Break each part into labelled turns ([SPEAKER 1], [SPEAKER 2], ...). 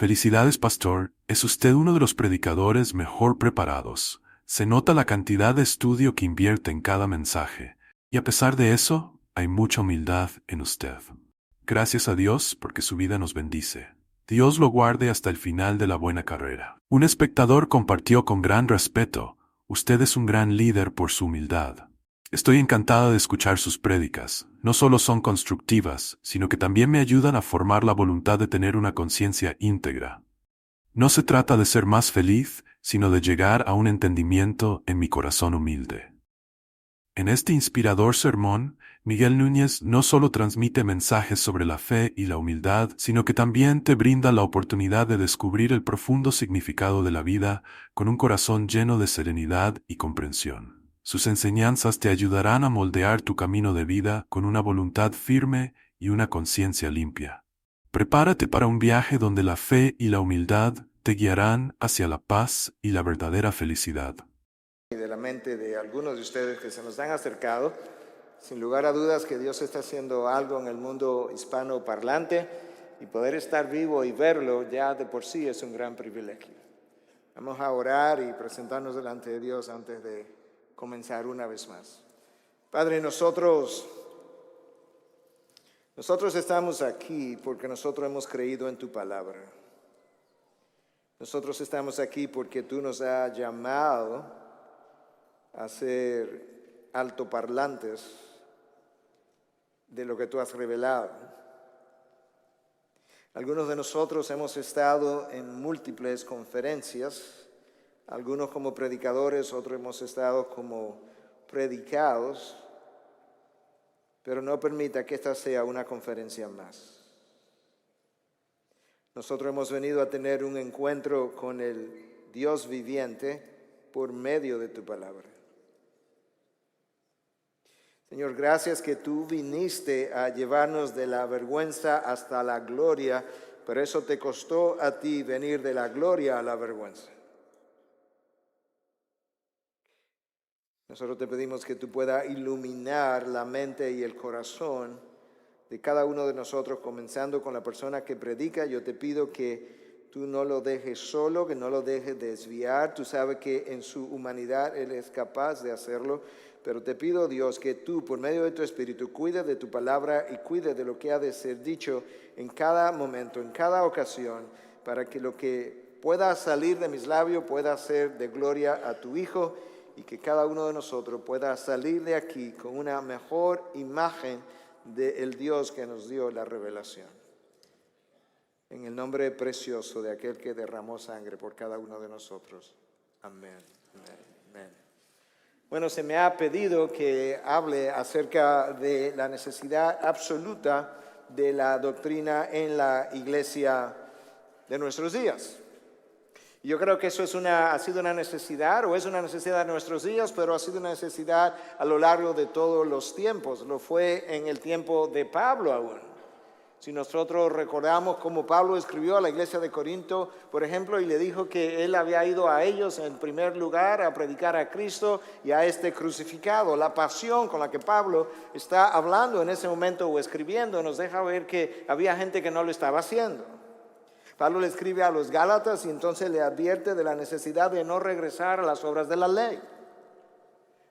[SPEAKER 1] Felicidades, pastor. Es usted uno de los predicadores mejor preparados. Se nota la cantidad de estudio que invierte en cada mensaje. Y a pesar de eso, hay mucha humildad en usted. Gracias a Dios porque su vida nos bendice. Dios lo guarde hasta el final de la buena carrera. Un espectador compartió con gran respeto: usted es un gran líder por su humildad. Estoy encantada de escuchar sus prédicas. No solo son constructivas, sino que también me ayudan a formar la voluntad de tener una conciencia íntegra. No se trata de ser más feliz, sino de llegar a un entendimiento en mi corazón humilde. En este inspirador sermón, Miguel Núñez no solo transmite mensajes sobre la fe y la humildad, sino que también te brinda la oportunidad de descubrir el profundo significado de la vida con un corazón lleno de serenidad y comprensión. Sus enseñanzas te ayudarán a moldear tu camino de vida con una voluntad firme y una conciencia limpia. Prepárate para un viaje donde la fe y la humildad te guiarán hacia la paz y la verdadera felicidad.
[SPEAKER 2] De la mente de algunos de ustedes que se nos han acercado, sin lugar a dudas que Dios está haciendo algo en el mundo hispano parlante, y poder estar vivo y verlo ya de por sí es un gran privilegio. Vamos a orar y presentarnos delante de Dios antes de comenzar una vez más. Padre, nosotros estamos aquí porque nosotros hemos creído en tu palabra. Nosotros estamos aquí porque tú nos has llamado a ser altoparlantes de lo que tú has revelado. Algunos de nosotros hemos estado en múltiples conferencias, algunos como predicadores, otros hemos estado como predicados, pero no permita que esta sea una conferencia más. Nosotros hemos venido a tener un encuentro con el Dios viviente por medio de tu palabra. Señor, gracias que tú viniste a llevarnos de la vergüenza hasta la gloria, pero eso te costó a ti venir de la gloria a la vergüenza. Nosotros te pedimos que tú puedas iluminar la mente y el corazón de cada uno de nosotros, comenzando con la persona que predica. Yo te pido que tú no lo dejes solo, que no lo dejes desviar. Tú sabes que en su humanidad Él es capaz de hacerlo. Pero te pido, Dios, que tú, por medio de tu Espíritu, cuides de tu palabra y cuides de lo que ha de ser dicho en cada momento, en cada ocasión, para que lo que pueda salir de mis labios pueda ser de gloria a tu Hijo, y que cada uno de nosotros pueda salir de aquí con una mejor imagen del Dios que nos dio la revelación. En el nombre precioso de aquel que derramó sangre por cada uno de nosotros. Amén. Amén. Amén. Bueno, se me ha pedido que hable acerca de la necesidad absoluta de la doctrina en la iglesia de nuestros días. Yo creo que eso ha sido una necesidad, o es una necesidad de nuestros días, pero ha sido una necesidad a lo largo de todos los tiempos. Lo fue en el tiempo de Pablo aún. Si nosotros recordamos cómo Pablo escribió a la iglesia de Corinto, por ejemplo, y le dijo que él había ido a ellos en primer lugar a predicar a Cristo y a este crucificado. La pasión con la que Pablo está hablando en ese momento o escribiendo nos deja ver que había gente que no lo estaba haciendo. Pablo le escribe a los Gálatas y entonces le advierte de la necesidad de no regresar a las obras de la ley.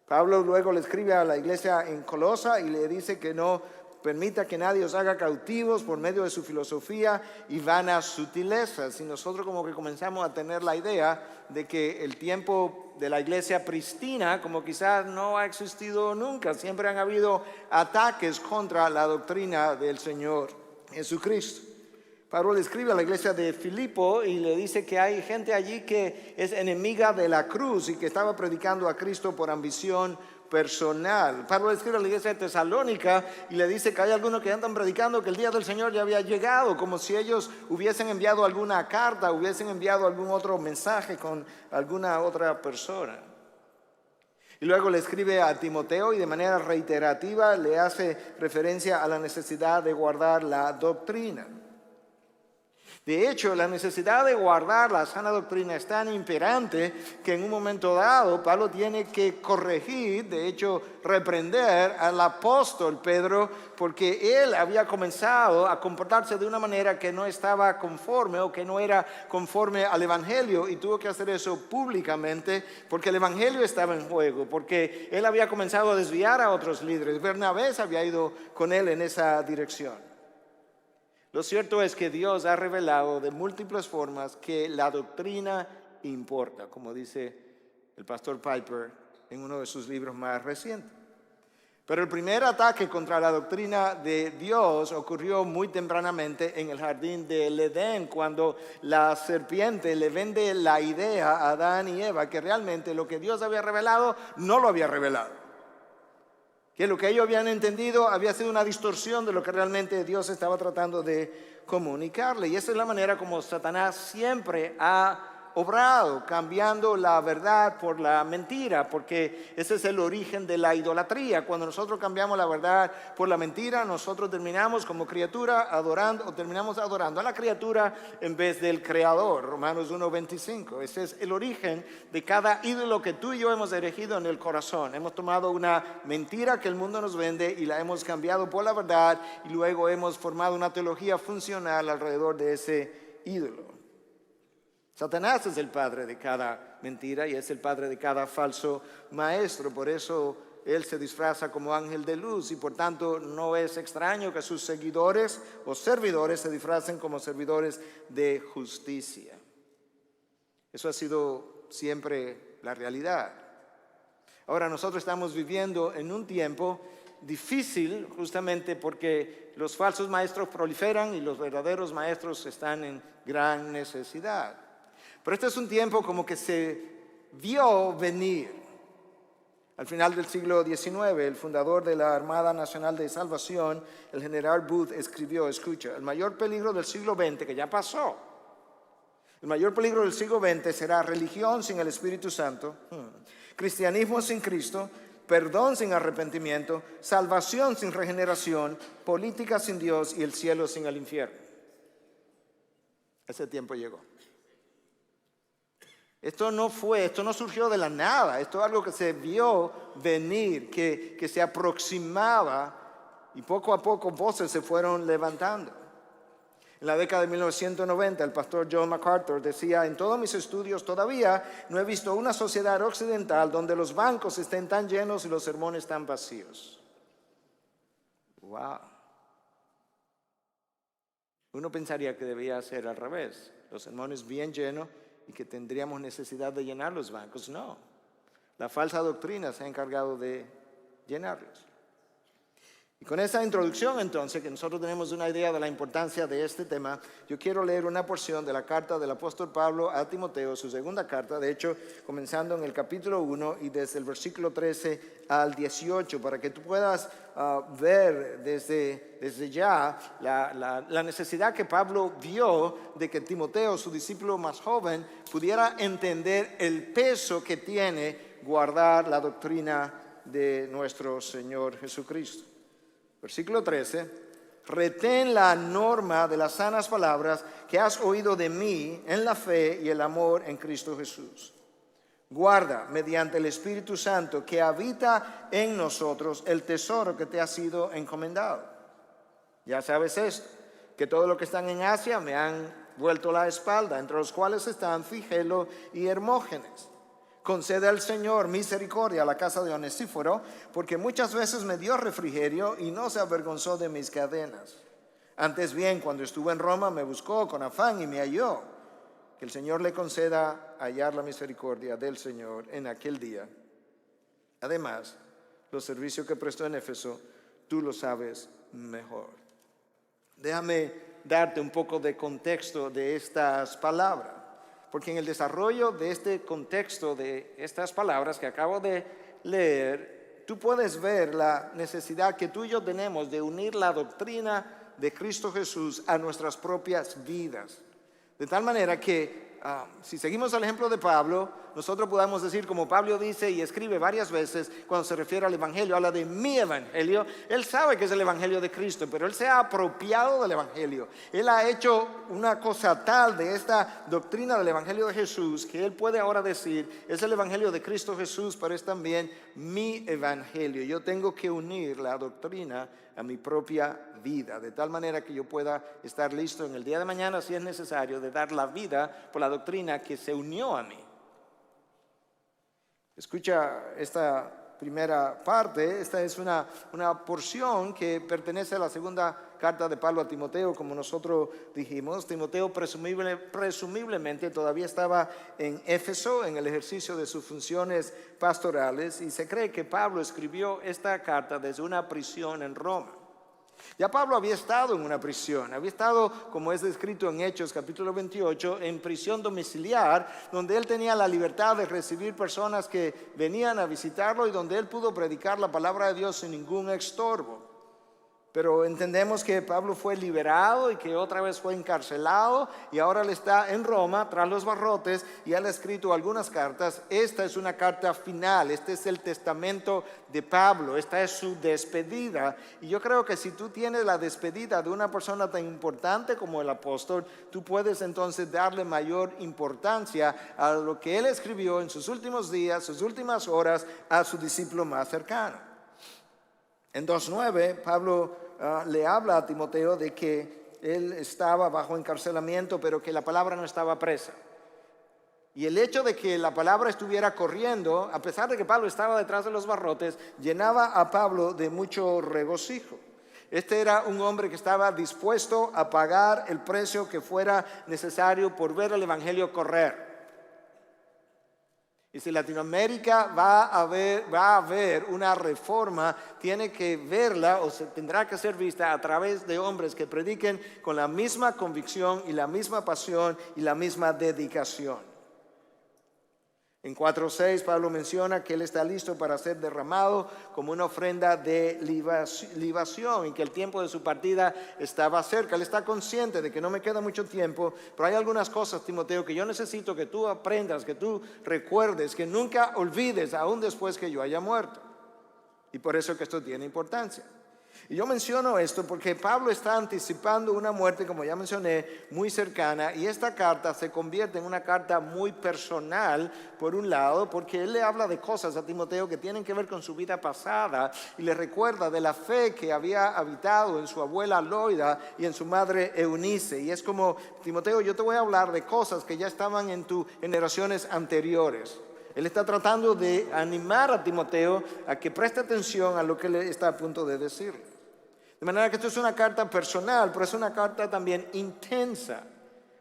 [SPEAKER 2] Pablo luego le escribe a la iglesia en Colosa y le dice que no permita que nadie os haga cautivos por medio de su filosofía y vanas sutilezas. Y nosotros como que comenzamos a tener la idea de que el tiempo de la iglesia pristina como quizás no ha existido nunca. Siempre han habido ataques contra la doctrina del Señor Jesucristo. Pablo le escribe a la iglesia de Filipo y le dice que hay gente allí que es enemiga de la cruz y que estaba predicando a Cristo por ambición personal. Pablo le escribe a la iglesia de Tesalónica y le dice que hay algunos que andan predicando que el día del Señor ya había llegado, como si ellos hubiesen enviado alguna carta, hubiesen enviado algún otro mensaje con alguna otra persona. Y luego le escribe a Timoteo y de manera reiterativa le hace referencia a la necesidad de guardar la doctrina. De hecho, la necesidad de guardar la sana doctrina es tan imperante que en un momento dado Pablo tiene que corregir, de hecho reprender al apóstol Pedro, porque él había comenzado a comportarse de una manera que no estaba conforme o que no era conforme al evangelio, y tuvo que hacer eso públicamente porque el evangelio estaba en juego, porque él había comenzado a desviar a otros líderes. Bernabé había ido con él en esa dirección. Lo cierto es que Dios ha revelado de múltiples formas que la doctrina importa, como dice el pastor Piper en uno de sus libros más recientes. Pero el primer ataque contra la doctrina de Dios ocurrió muy tempranamente en el jardín del Edén, cuando la serpiente le vende la idea a Adán y Eva que realmente lo que Dios había revelado no lo había revelado. Que lo que ellos habían entendido había sido una distorsión de lo que realmente Dios estaba tratando de comunicarle. Y esa es la manera como Satanás siempre ha obrado, cambiando la verdad por la mentira, porque ese es el origen de la idolatría. Cuando nosotros cambiamos la verdad por la mentira, nosotros terminamos como criatura adorando, o terminamos adorando a la criatura en vez del Creador. Romanos 1:25. Ese es el origen de cada ídolo que tú y yo hemos erigido en el corazón. Hemos tomado una mentira que el mundo nos vende y la hemos cambiado por la verdad, y luego hemos formado una teología funcional alrededor de ese ídolo. Satanás es el padre de cada mentira y es el padre de cada falso maestro. Por eso él se disfraza como ángel de luz, y por tanto no es extraño que sus seguidores o servidores se disfracen como servidores de justicia. Eso ha sido siempre la realidad. Ahora nosotros estamos viviendo en un tiempo difícil justamente porque los falsos maestros proliferan y los verdaderos maestros están en gran necesidad. Pero este es un tiempo como que se vio venir. Al final del siglo XIX, el fundador de la Armada Nacional de Salvación, el general Booth, escribió, escucha, el mayor peligro del siglo XX, que ya pasó, el mayor peligro del siglo XX será religión sin el Espíritu Santo, cristianismo sin Cristo, perdón sin arrepentimiento, salvación sin regeneración, política sin Dios y el cielo sin el infierno. Ese tiempo llegó. Esto no surgió de la nada, esto es algo que se vio venir, que se aproximaba, y poco a poco voces se fueron levantando. En la década de 1990, el pastor John MacArthur decía, en todos mis estudios todavía no he visto una sociedad occidental donde los bancos estén tan llenos y los sermones tan vacíos. Wow. Uno pensaría que debía ser al revés, los sermones bien llenos y que tendríamos necesidad de llenar los bancos. No, la falsa doctrina se ha encargado de llenarlos. Y con esa introducción entonces, que nosotros tenemos una idea de la importancia de este tema, yo quiero leer una porción de la carta del apóstol Pablo a Timoteo, su segunda carta, de hecho, comenzando en el capítulo 1 y desde el versículo 13 al 18, para que tú puedas ver desde ya la necesidad que Pablo vio de que Timoteo, su discípulo más joven, pudiera entender el peso que tiene guardar la doctrina de nuestro Señor Jesucristo. Versículo 13, retén la norma de las sanas palabras que has oído de mí en la fe y el amor en Cristo Jesús. Guarda mediante el Espíritu Santo que habita en nosotros el tesoro que te ha sido encomendado. Ya sabes esto, que todos los que están en Asia me han vuelto la espalda, entre los cuales están Figelo y Hermógenes. Concede al Señor misericordia a la casa de Onesíforo, porque muchas veces me dio refrigerio y no se avergonzó de mis cadenas. Antes bien, cuando estuve en Roma, me buscó con afán y me halló. Que el Señor le conceda hallar la misericordia del Señor en aquel día. Además, los servicios que prestó en Éfeso, tú lo sabes mejor. Déjame darte un poco de contexto de estas palabras. Porque en el desarrollo de este contexto de estas palabras que acabo de leer, tú puedes ver la necesidad que tú y yo tenemos de unir la doctrina de Cristo Jesús a nuestras propias vidas. De tal manera que si seguimos el ejemplo de Pablo, nosotros podamos decir, como Pablo dice y escribe varias veces cuando se refiere al evangelio, habla de mi evangelio. Él sabe que es el evangelio de Cristo, pero él se ha apropiado del evangelio. Él ha hecho una cosa tal de esta doctrina del evangelio de Jesús que él puede ahora decir, es el evangelio de Cristo Jesús, pero es también mi evangelio. Yo tengo que unir la doctrina a mi propia vida, de tal manera que yo pueda estar listo en el día de mañana, si es necesario, de dar la vida por la doctrina que se unió a mí. Escucha esta primera parte. Esta es una porción que pertenece a la segunda carta de Pablo a Timoteo, como nosotros dijimos. Timoteo presumiblemente todavía estaba en Éfeso en el ejercicio de sus funciones pastorales, y se cree que Pablo escribió esta carta desde una prisión en Roma. Ya Pablo había estado en una prisión, había estado, como es descrito en Hechos capítulo 28, en prisión domiciliar, donde él tenía la libertad de recibir personas que venían a visitarlo y donde él pudo predicar la palabra de Dios sin ningún estorbo. Pero entendemos que Pablo fue liberado y que otra vez fue encarcelado, y ahora él está en Roma tras los barrotes y él ha escrito algunas cartas. Esta es una carta final, este es el testamento de Pablo, esta es su despedida. Y yo creo que si tú tienes la despedida de una persona tan importante como el apóstol, tú puedes entonces darle mayor importancia a lo que él escribió en sus últimos días, sus últimas horas, a su discípulo más cercano. En 2:9 Pablo le habla a Timoteo de que él estaba bajo encarcelamiento, pero que la palabra no estaba presa. Y el hecho de que la palabra estuviera corriendo, a pesar de que Pablo estaba detrás de los barrotes, llenaba a Pablo de mucho regocijo. Este era un hombre que estaba dispuesto a pagar el precio que fuera necesario por ver el evangelio correr. Y si Latinoamérica va a haber una reforma, tiene que verla o se tendrá que ser vista a través de hombres que prediquen con la misma convicción y la misma pasión y la misma dedicación. En 4:6 Pablo menciona que él está listo para ser derramado como una ofrenda de libación y que el tiempo de su partida estaba cerca. Él está consciente de que no me queda mucho tiempo, pero hay algunas cosas, Timoteo, que yo necesito que tú aprendas, que tú recuerdes, que nunca olvides aún después que yo haya muerto. Y por eso que esto tiene importancia. Y yo menciono esto porque Pablo está anticipando una muerte, como ya mencioné, muy cercana, y esta carta se convierte en una carta muy personal, por un lado, porque él le habla de cosas a Timoteo que tienen que ver con su vida pasada y le recuerda de la fe que había habitado en su abuela Loida y en su madre Eunice. Y es como, Timoteo, yo te voy a hablar de cosas que ya estaban en tus generaciones anteriores. Él está tratando de animar a Timoteo a que preste atención a lo que le está a punto de decirle. De manera que esto es una carta personal, pero es una carta también intensa.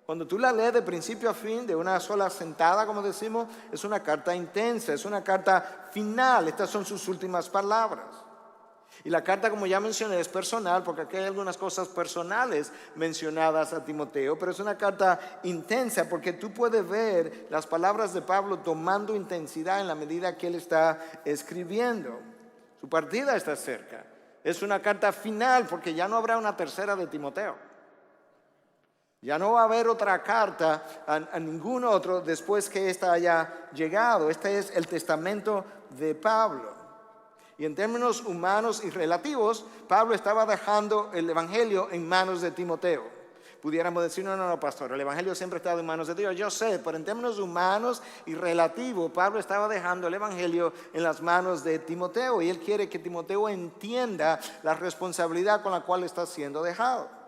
[SPEAKER 2] Cuando tú la lees de principio a fin, de una sola sentada, como decimos, es una carta intensa, es una carta final. Estas son sus últimas palabras. Y la carta, como ya mencioné, es personal, porque aquí hay algunas cosas personales mencionadas a Timoteo, pero es una carta intensa porque tú puedes ver las palabras de Pablo tomando intensidad en la medida que él está escribiendo. Su partida está cerca. Es una carta final porque ya no habrá una tercera de Timoteo. Ya no va a haber otra carta a ningún otro después que esta haya llegado. Este es el testamento de Pablo. Y en términos humanos y relativos, Pablo estaba dejando el evangelio en manos de Timoteo. Pudiéramos decir, no, pastor, el evangelio siempre ha estado en manos de Dios. Yo sé, pero en términos humanos y relativos, Pablo estaba dejando el evangelio en las manos de Timoteo. Y él quiere que Timoteo entienda la responsabilidad con la cual está siendo dejado.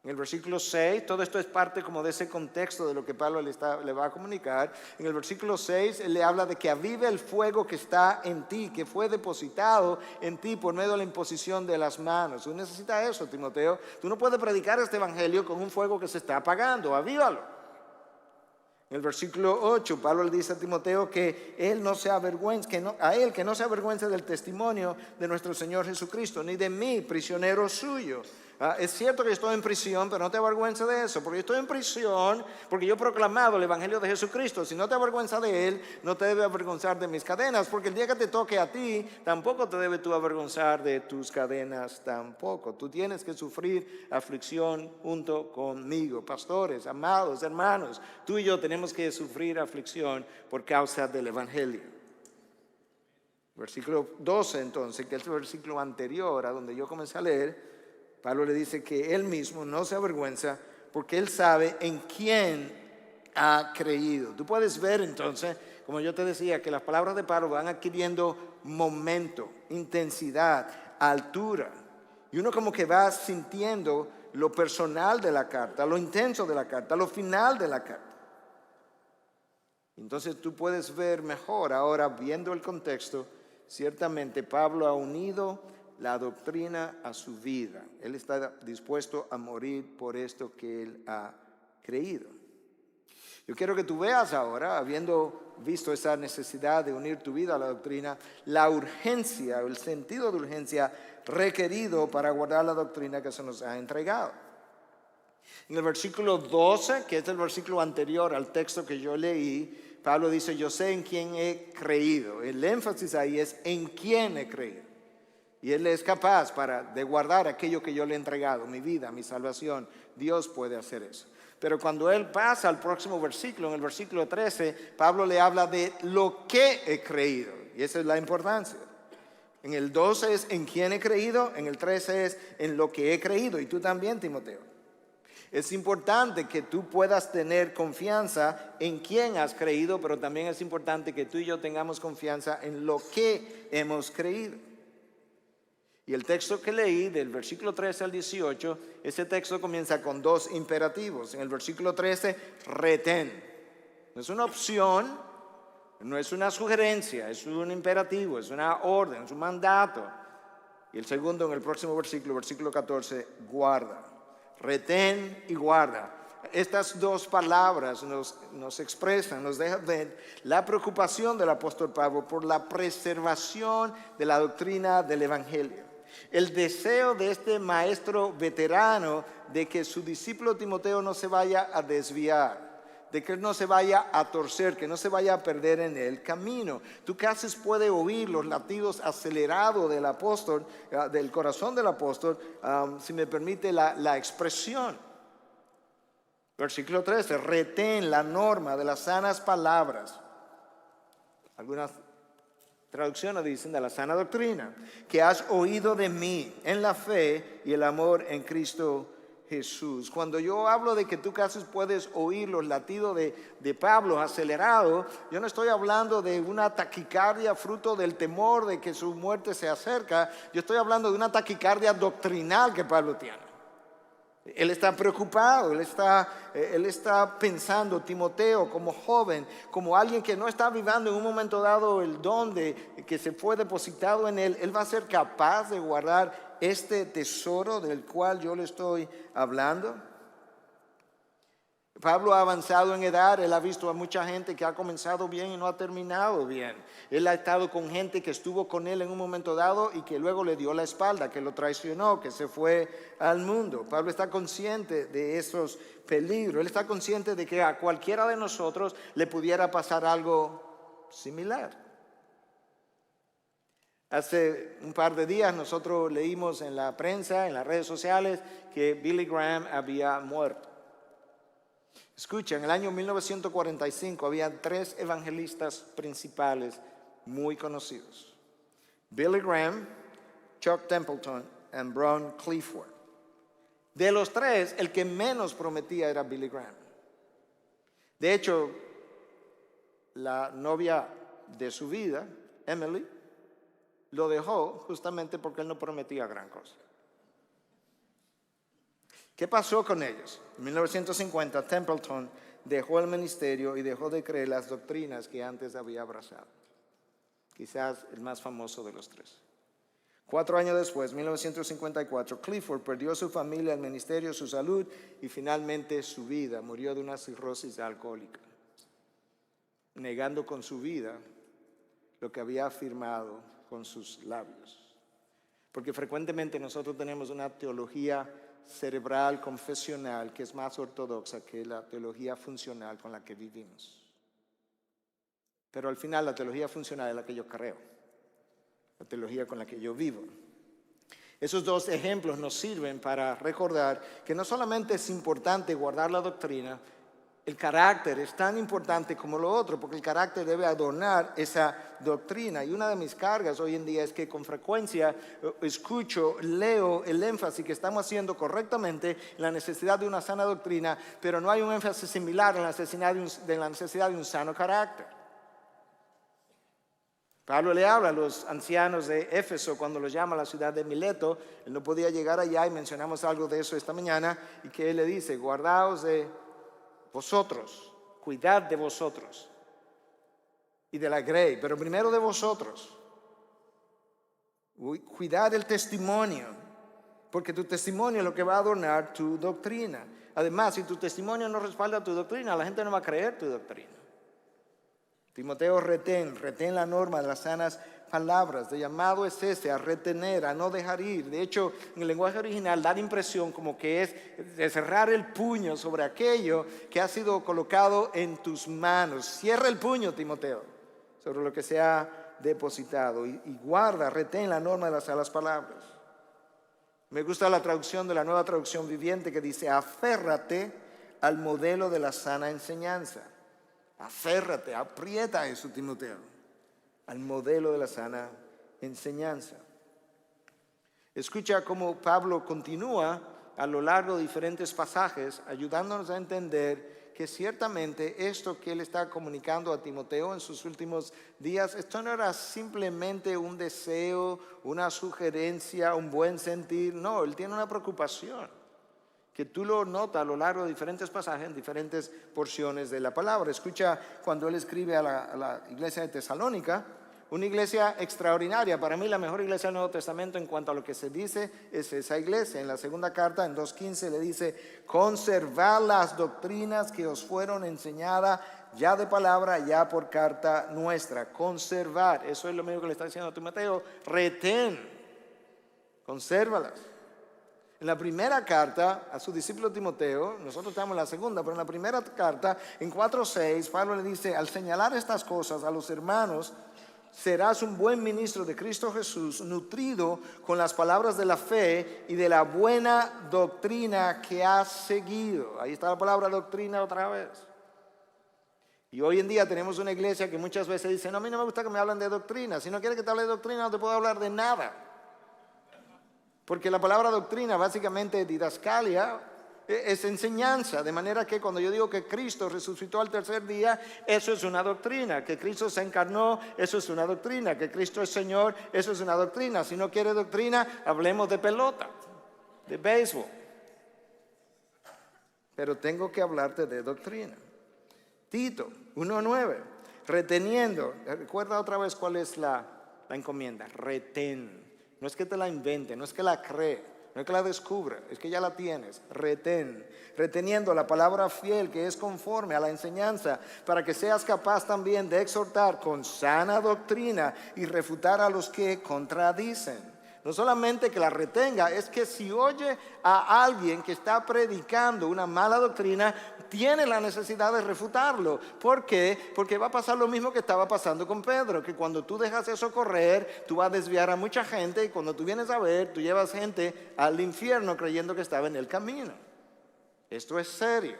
[SPEAKER 2] En el versículo 6, todo esto es parte como de ese contexto de lo que Pablo le va a comunicar. En el versículo 6, él le habla de que avive el fuego que está en ti, que fue depositado en ti por medio de la imposición de las manos. Tú necesitas eso, Timoteo. Tú no puedes predicar este evangelio con un fuego que se está apagando. Avívalo. En el versículo 8, Pablo le dice a Timoteo que él no se avergüence, que no se avergüence del testimonio de nuestro Señor Jesucristo, ni de mí, prisionero suyo. Es cierto que estoy en prisión, pero no te avergüences de eso, porque yo estoy en prisión, porque yo he proclamado el Evangelio de Jesucristo. Si no te avergüenzas de Él, no te debe avergonzar de mis cadenas, porque el día que te toque a ti, tampoco te debe tú avergonzar de tus cadenas tampoco. Tú tienes que sufrir aflicción junto conmigo. Pastores, amados, hermanos, tú y yo tenemos que sufrir aflicción por causa del Evangelio. Versículo 12 entonces, que es el versículo anterior a donde yo comencé a leer, Pablo le dice que él mismo no se avergüenza porque él sabe en quién ha creído. Tú puedes ver entonces, como yo te decía, que las palabras de Pablo van adquiriendo momento, intensidad, altura. Y uno como que va sintiendo lo personal de la carta, lo intenso de la carta, lo final de la carta. Entonces tú puedes ver mejor ahora, viendo el contexto, ciertamente Pablo ha unido la doctrina a su vida. Él está dispuesto a morir por esto que él ha creído. Yo quiero que tú veas ahora, habiendo visto esa necesidad de unir tu vida a la doctrina, la urgencia, el sentido de urgencia requerido para guardar la doctrina que se nos ha entregado. En el versículo 12, que es el versículo anterior al texto que yo leí, Pablo dice, yo sé en quién he creído. El énfasis ahí es en quién he creído. Y Él es capaz de guardar aquello que yo le he entregado, mi vida, mi salvación. Dios puede hacer eso. Pero cuando Él pasa al próximo versículo, en el versículo 13, Pablo le habla de lo que he creído. Y esa es la importancia. En el 12 es en quién he creído, en el 13 es en lo que he creído. Y tú también, Timoteo. Es importante que tú puedas tener confianza en quién has creído, pero también es importante que tú y yo tengamos confianza en lo que hemos creído. Y el texto que leí del versículo 13 al 18, ese texto comienza con dos imperativos. En el versículo 13, retén. No es una opción, no es una sugerencia, es un imperativo, es una orden, es un mandato. Y el segundo en el próximo versículo, versículo 14, guarda. Retén y guarda. Estas dos palabras nos expresan, nos dejan ver la preocupación del apóstol Pablo por la preservación de la doctrina del Evangelio. El deseo de este maestro veterano de que su discípulo Timoteo no se vaya a desviar, de que él no se vaya a torcer, que no se vaya a perder en el camino. Tú casi puedes oír los latidos acelerados del apóstol, del corazón del apóstol, si me permite la expresión. Versículo 13, retén la norma de las sanas palabras. Algunas traducciones dicen de la sana doctrina, que has oído de mí en la fe y el amor en Cristo Jesús. Cuando yo hablo de que tú casi puedes oír los latidos de Pablo acelerados, yo no estoy hablando de una taquicardia fruto del temor de que su muerte se acerca. Yo estoy hablando de una taquicardia doctrinal que Pablo tiene. Él está preocupado, él está pensando, Timoteo como joven, como alguien que no está viviendo en un momento dado el don que se fue depositado en él. Él va a ser capaz de guardar este tesoro del cual yo le estoy hablando. Pablo ha avanzado en edad, él ha visto a mucha gente que ha comenzado bien y no ha terminado bien. Él ha estado con gente que estuvo con él en un momento dado y que luego le dio la espalda, que lo traicionó, que se fue al mundo. Pablo está consciente de esos peligros, él está consciente de que a cualquiera de nosotros le pudiera pasar algo similar. Hace un par de días nosotros leímos en la prensa, en las redes sociales, que Billy Graham había muerto. Escucha, en el año 1945 había 3 evangelistas principales muy conocidos. Billy Graham, Chuck Templeton y Brown Clifford. De los 3, el que menos prometía era Billy Graham. De hecho, la novia de su vida, Emily, lo dejó justamente porque él no prometía gran cosa. ¿Qué pasó con ellos? En 1950, Templeton dejó el ministerio y dejó de creer las doctrinas que antes había abrazado. Quizás el más famoso de los 3. 4 años después, 1954, Clifford perdió su familia, el ministerio, su salud y finalmente su vida. Murió de una cirrosis alcohólica, negando con su vida lo que había afirmado con sus labios. Porque frecuentemente nosotros tenemos una teología cerebral, confesional, que es más ortodoxa que la teología funcional con la que vivimos. Pero al final la teología funcional es la que yo creo, la teología con la que yo vivo. Esos dos ejemplos nos sirven para recordar que no solamente es importante guardar la doctrina, el carácter es tan importante como lo otro, porque el carácter debe adornar esa doctrina. Y una de mis cargas hoy en día es que con frecuencia leo el énfasis que estamos haciendo correctamente en la necesidad de una sana doctrina, pero no hay un énfasis similar en la necesidad de un sano carácter. Pablo le habla a los ancianos de Éfeso cuando los llama a la ciudad de Mileto. Él no podía llegar allá y mencionamos algo de eso esta mañana. Y que él le dice, guardaos de vosotros, cuidad de vosotros y de la grey, pero primero de vosotros. Cuidad del testimonio, porque tu testimonio es lo que va a adornar tu doctrina. Además, si tu testimonio no respalda tu doctrina, la gente no va a creer tu doctrina. Timoteo, retén la norma de las sanas palabras. De llamado es ese, a retener, a no dejar ir. De hecho, en el lenguaje original da la impresión como que es de cerrar el puño sobre aquello que ha sido colocado en tus manos. Cierra el puño, Timoteo, sobre lo que se ha depositado. Y guarda, retén la norma de las sanas palabras. Me gusta la traducción de la Nueva Traducción Viviente que dice, aférrate al modelo de la sana enseñanza. Aférrate, aprieta eso, Timoteo, al modelo de la sana enseñanza. Escucha cómo Pablo continúa a lo largo de diferentes pasajes, ayudándonos a entender que ciertamente esto que él está comunicando a Timoteo en sus últimos días, esto no era simplemente un deseo, una sugerencia, un buen sentir. No, él tiene una preocupación que tú lo notas a lo largo de diferentes pasajes, en diferentes porciones de la palabra. Escucha cuando él escribe a la iglesia de Tesalónica, una iglesia extraordinaria. Para mí la mejor iglesia del Nuevo Testamento en cuanto a lo que se dice es esa iglesia. En la segunda carta, en 2:15, le dice, conservad las doctrinas que os fueron enseñadas, ya de palabra, ya por carta nuestra. Conservar, eso es lo mismo que le está diciendo a Timoteo, retén, consérvalas. En la primera carta a su discípulo Timoteo, nosotros estamos en la segunda, pero en la primera carta, en 4:6, Pablo le dice, al señalar estas cosas a los hermanos, serás un buen ministro de Cristo Jesús, nutrido con las palabras de la fe y de la buena doctrina que has seguido. Ahí está la palabra doctrina otra vez. Y hoy en día tenemos una iglesia que muchas veces dice, no, a mí no me gusta que me hablen de doctrina. Si no quieres que te hable de doctrina, no te puedo hablar de nada. Porque la palabra doctrina, básicamente didascalia, es enseñanza. De manera que cuando yo digo que Cristo resucitó al tercer día, eso es una doctrina. Que Cristo se encarnó, eso es una doctrina. Que Cristo es Señor, eso es una doctrina. Si no quiere doctrina, hablemos de pelota, de béisbol. Pero tengo que hablarte de doctrina. Tito 1:9, reteniendo. Recuerda otra vez cuál es la encomienda. Retén. No es que te la invente, no es que la cree, no es que la descubra, es que ya la tienes. Retén, reteniendo la palabra fiel que es conforme a la enseñanza, para que seas capaz también de exhortar con sana doctrina y refutar a los que contradicen. No solamente que la retenga, es que si oye a alguien que está predicando una mala doctrina, tiene la necesidad de refutarlo. ¿Por qué? Porque va a pasar lo mismo que estaba pasando con Pedro, que cuando tú dejas eso correr, tú vas a desviar a mucha gente y cuando tú vienes a ver, tú llevas gente al infierno creyendo que estaba en el camino. Esto es serio,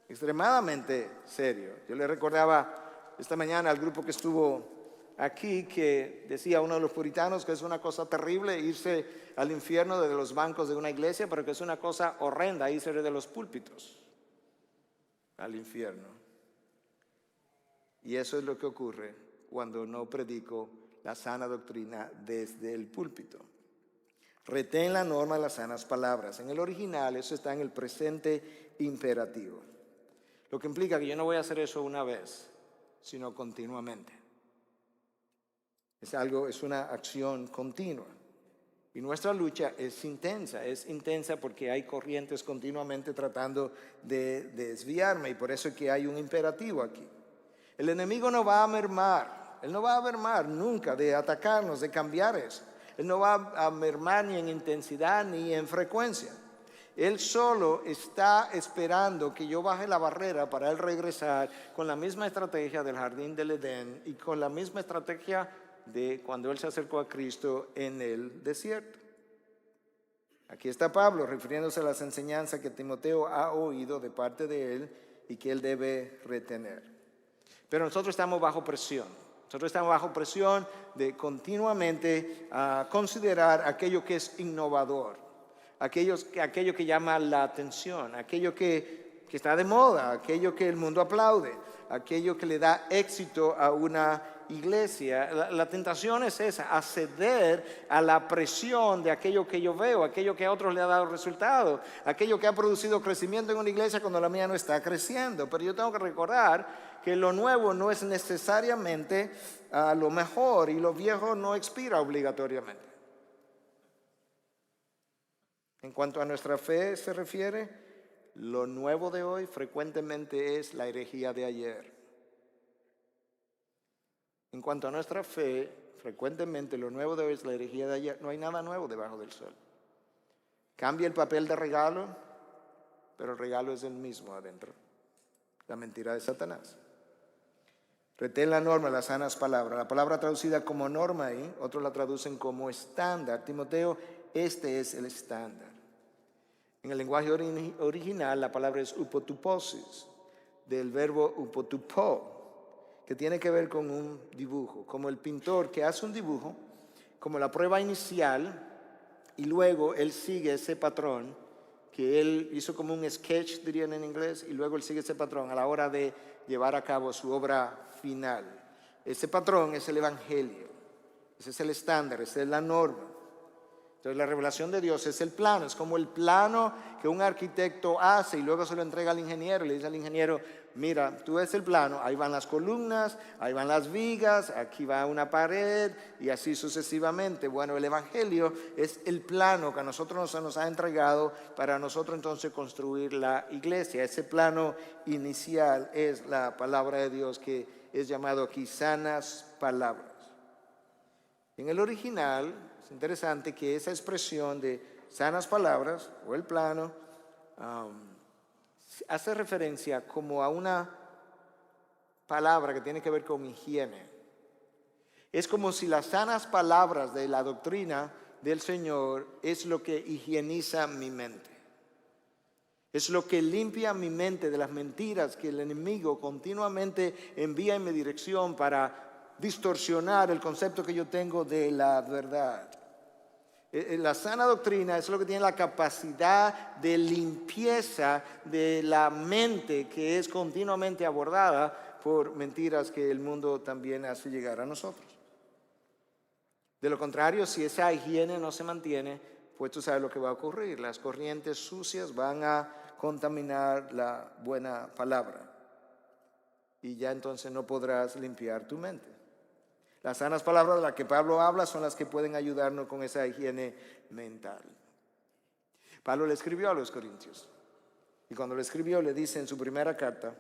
[SPEAKER 2] extremadamente serio. Yo le recordaba esta mañana al grupo que estuvo aquí que decía uno de los puritanos que es una cosa terrible irse al infierno desde los bancos de una iglesia, pero que es una cosa horrenda irse de los púlpitos al infierno. Y eso es lo que ocurre cuando no predico la sana doctrina desde el púlpito. Retén la norma de las sanas palabras. En el original eso está en el presente imperativo, lo que implica que yo no voy a hacer eso una vez, sino continuamente. Es una acción continua. Y nuestra lucha es intensa porque hay corrientes continuamente tratando de desviarme y por eso es que hay un imperativo aquí. El enemigo no va a mermar, él no va a mermar nunca de atacarnos, de cambiar eso. Él no va a mermar ni en intensidad ni en frecuencia. Él solo está esperando que yo baje la barrera para Él regresar con la misma estrategia del jardín del Edén y con la misma estrategia de cuando Él se acercó a Cristo en el desierto. Aquí está Pablo refiriéndose a las enseñanzas que Timoteo ha oído de parte de Él y que él debe retener. Pero nosotros estamos bajo presión. Nosotros estamos bajo presión de continuamente considerar aquello que es innovador, aquello que llama la atención, aquello que está de moda, aquello que el mundo aplaude, aquello que le da éxito a una iglesia. La tentación es esa, acceder a la presión de aquello que yo veo, aquello que a otros le ha dado resultado, aquello que ha producido crecimiento en una iglesia cuando la mía no está creciendo. Pero yo tengo que recordar que lo nuevo no es necesariamente lo mejor y lo viejo no expira obligatoriamente. En cuanto a nuestra fe se refiere, lo nuevo de hoy frecuentemente es la herejía de ayer. En cuanto a nuestra fe, frecuentemente lo nuevo de hoy es la herejía de ayer. No hay nada nuevo debajo del sol. Cambia el papel de regalo, pero el regalo es el mismo adentro. La mentira de Satanás. Retén la norma, las sanas palabras. La palabra traducida como norma ahí, otros la traducen como estándar. Timoteo, este es el estándar. En el lenguaje original la palabra es upotuposis, del verbo upotupo, que tiene que ver con un dibujo, como el pintor que hace un dibujo, como la prueba inicial, y luego él sigue ese patrón, que él hizo como un sketch, dirían en inglés, y luego él sigue ese patrón a la hora de llevar a cabo su obra final. Ese patrón es el Evangelio, ese es el estándar, esa es la norma. Entonces la revelación de Dios es el plano, es como el plano que un arquitecto hace y luego se lo entrega al ingeniero y le dice al ingeniero, mira, tú ves el plano, ahí van las columnas, ahí van las vigas, aquí va una pared y así sucesivamente. Bueno, el Evangelio es el plano que a nosotros nos ha entregado para nosotros entonces construir la iglesia. Ese plano inicial es la palabra de Dios que es llamado aquí sanas palabras. En el original es interesante que esa expresión de sanas palabras o el plano hace referencia como a una palabra que tiene que ver con higiene. Es como si las sanas palabras de la doctrina del Señor es lo que higieniza mi mente. Es lo que limpia mi mente de las mentiras que el enemigo continuamente envía en mi dirección para distorsionar el concepto que yo tengo de la verdad. La sana doctrina es lo que tiene la capacidad de limpieza de la mente que es continuamente abordada por mentiras que el mundo también hace llegar a nosotros. De lo contrario, si esa higiene no se mantiene, pues tú sabes lo que va a ocurrir. Las corrientes sucias van a contaminar la buena palabra y ya entonces no podrás limpiar tu mente. Las sanas palabras de las que Pablo habla son las que pueden ayudarnos con esa higiene mental. Pablo le escribió a los Corintios y cuando le escribió le dice en su primera carta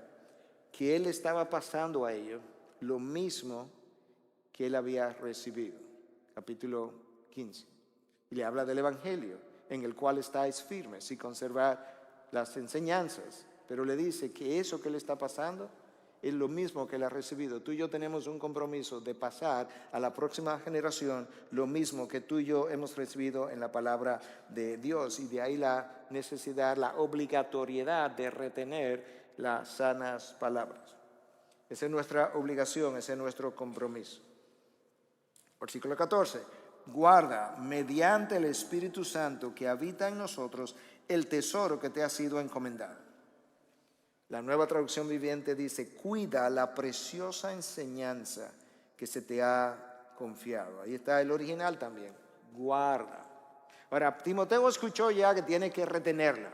[SPEAKER 2] que él estaba pasando a ellos lo mismo que él había recibido. Capítulo 15. Y le habla del Evangelio en el cual estáis firmes y conservar las enseñanzas. Pero le dice que eso que le está pasando es lo mismo que él ha recibido. Tú y yo tenemos un compromiso de pasar a la próxima generación lo mismo que tú y yo hemos recibido en la palabra de Dios. Y de ahí la necesidad, la obligatoriedad de retener las sanas palabras. Esa es nuestra obligación, ese es nuestro compromiso. Versículo 14. Guarda mediante el Espíritu Santo que habita en nosotros el tesoro que te ha sido encomendado. La Nueva Traducción Viviente dice, cuida la preciosa enseñanza que se te ha confiado. Ahí está el original también, guarda. Ahora, Timoteo escuchó ya que tiene que retenerla.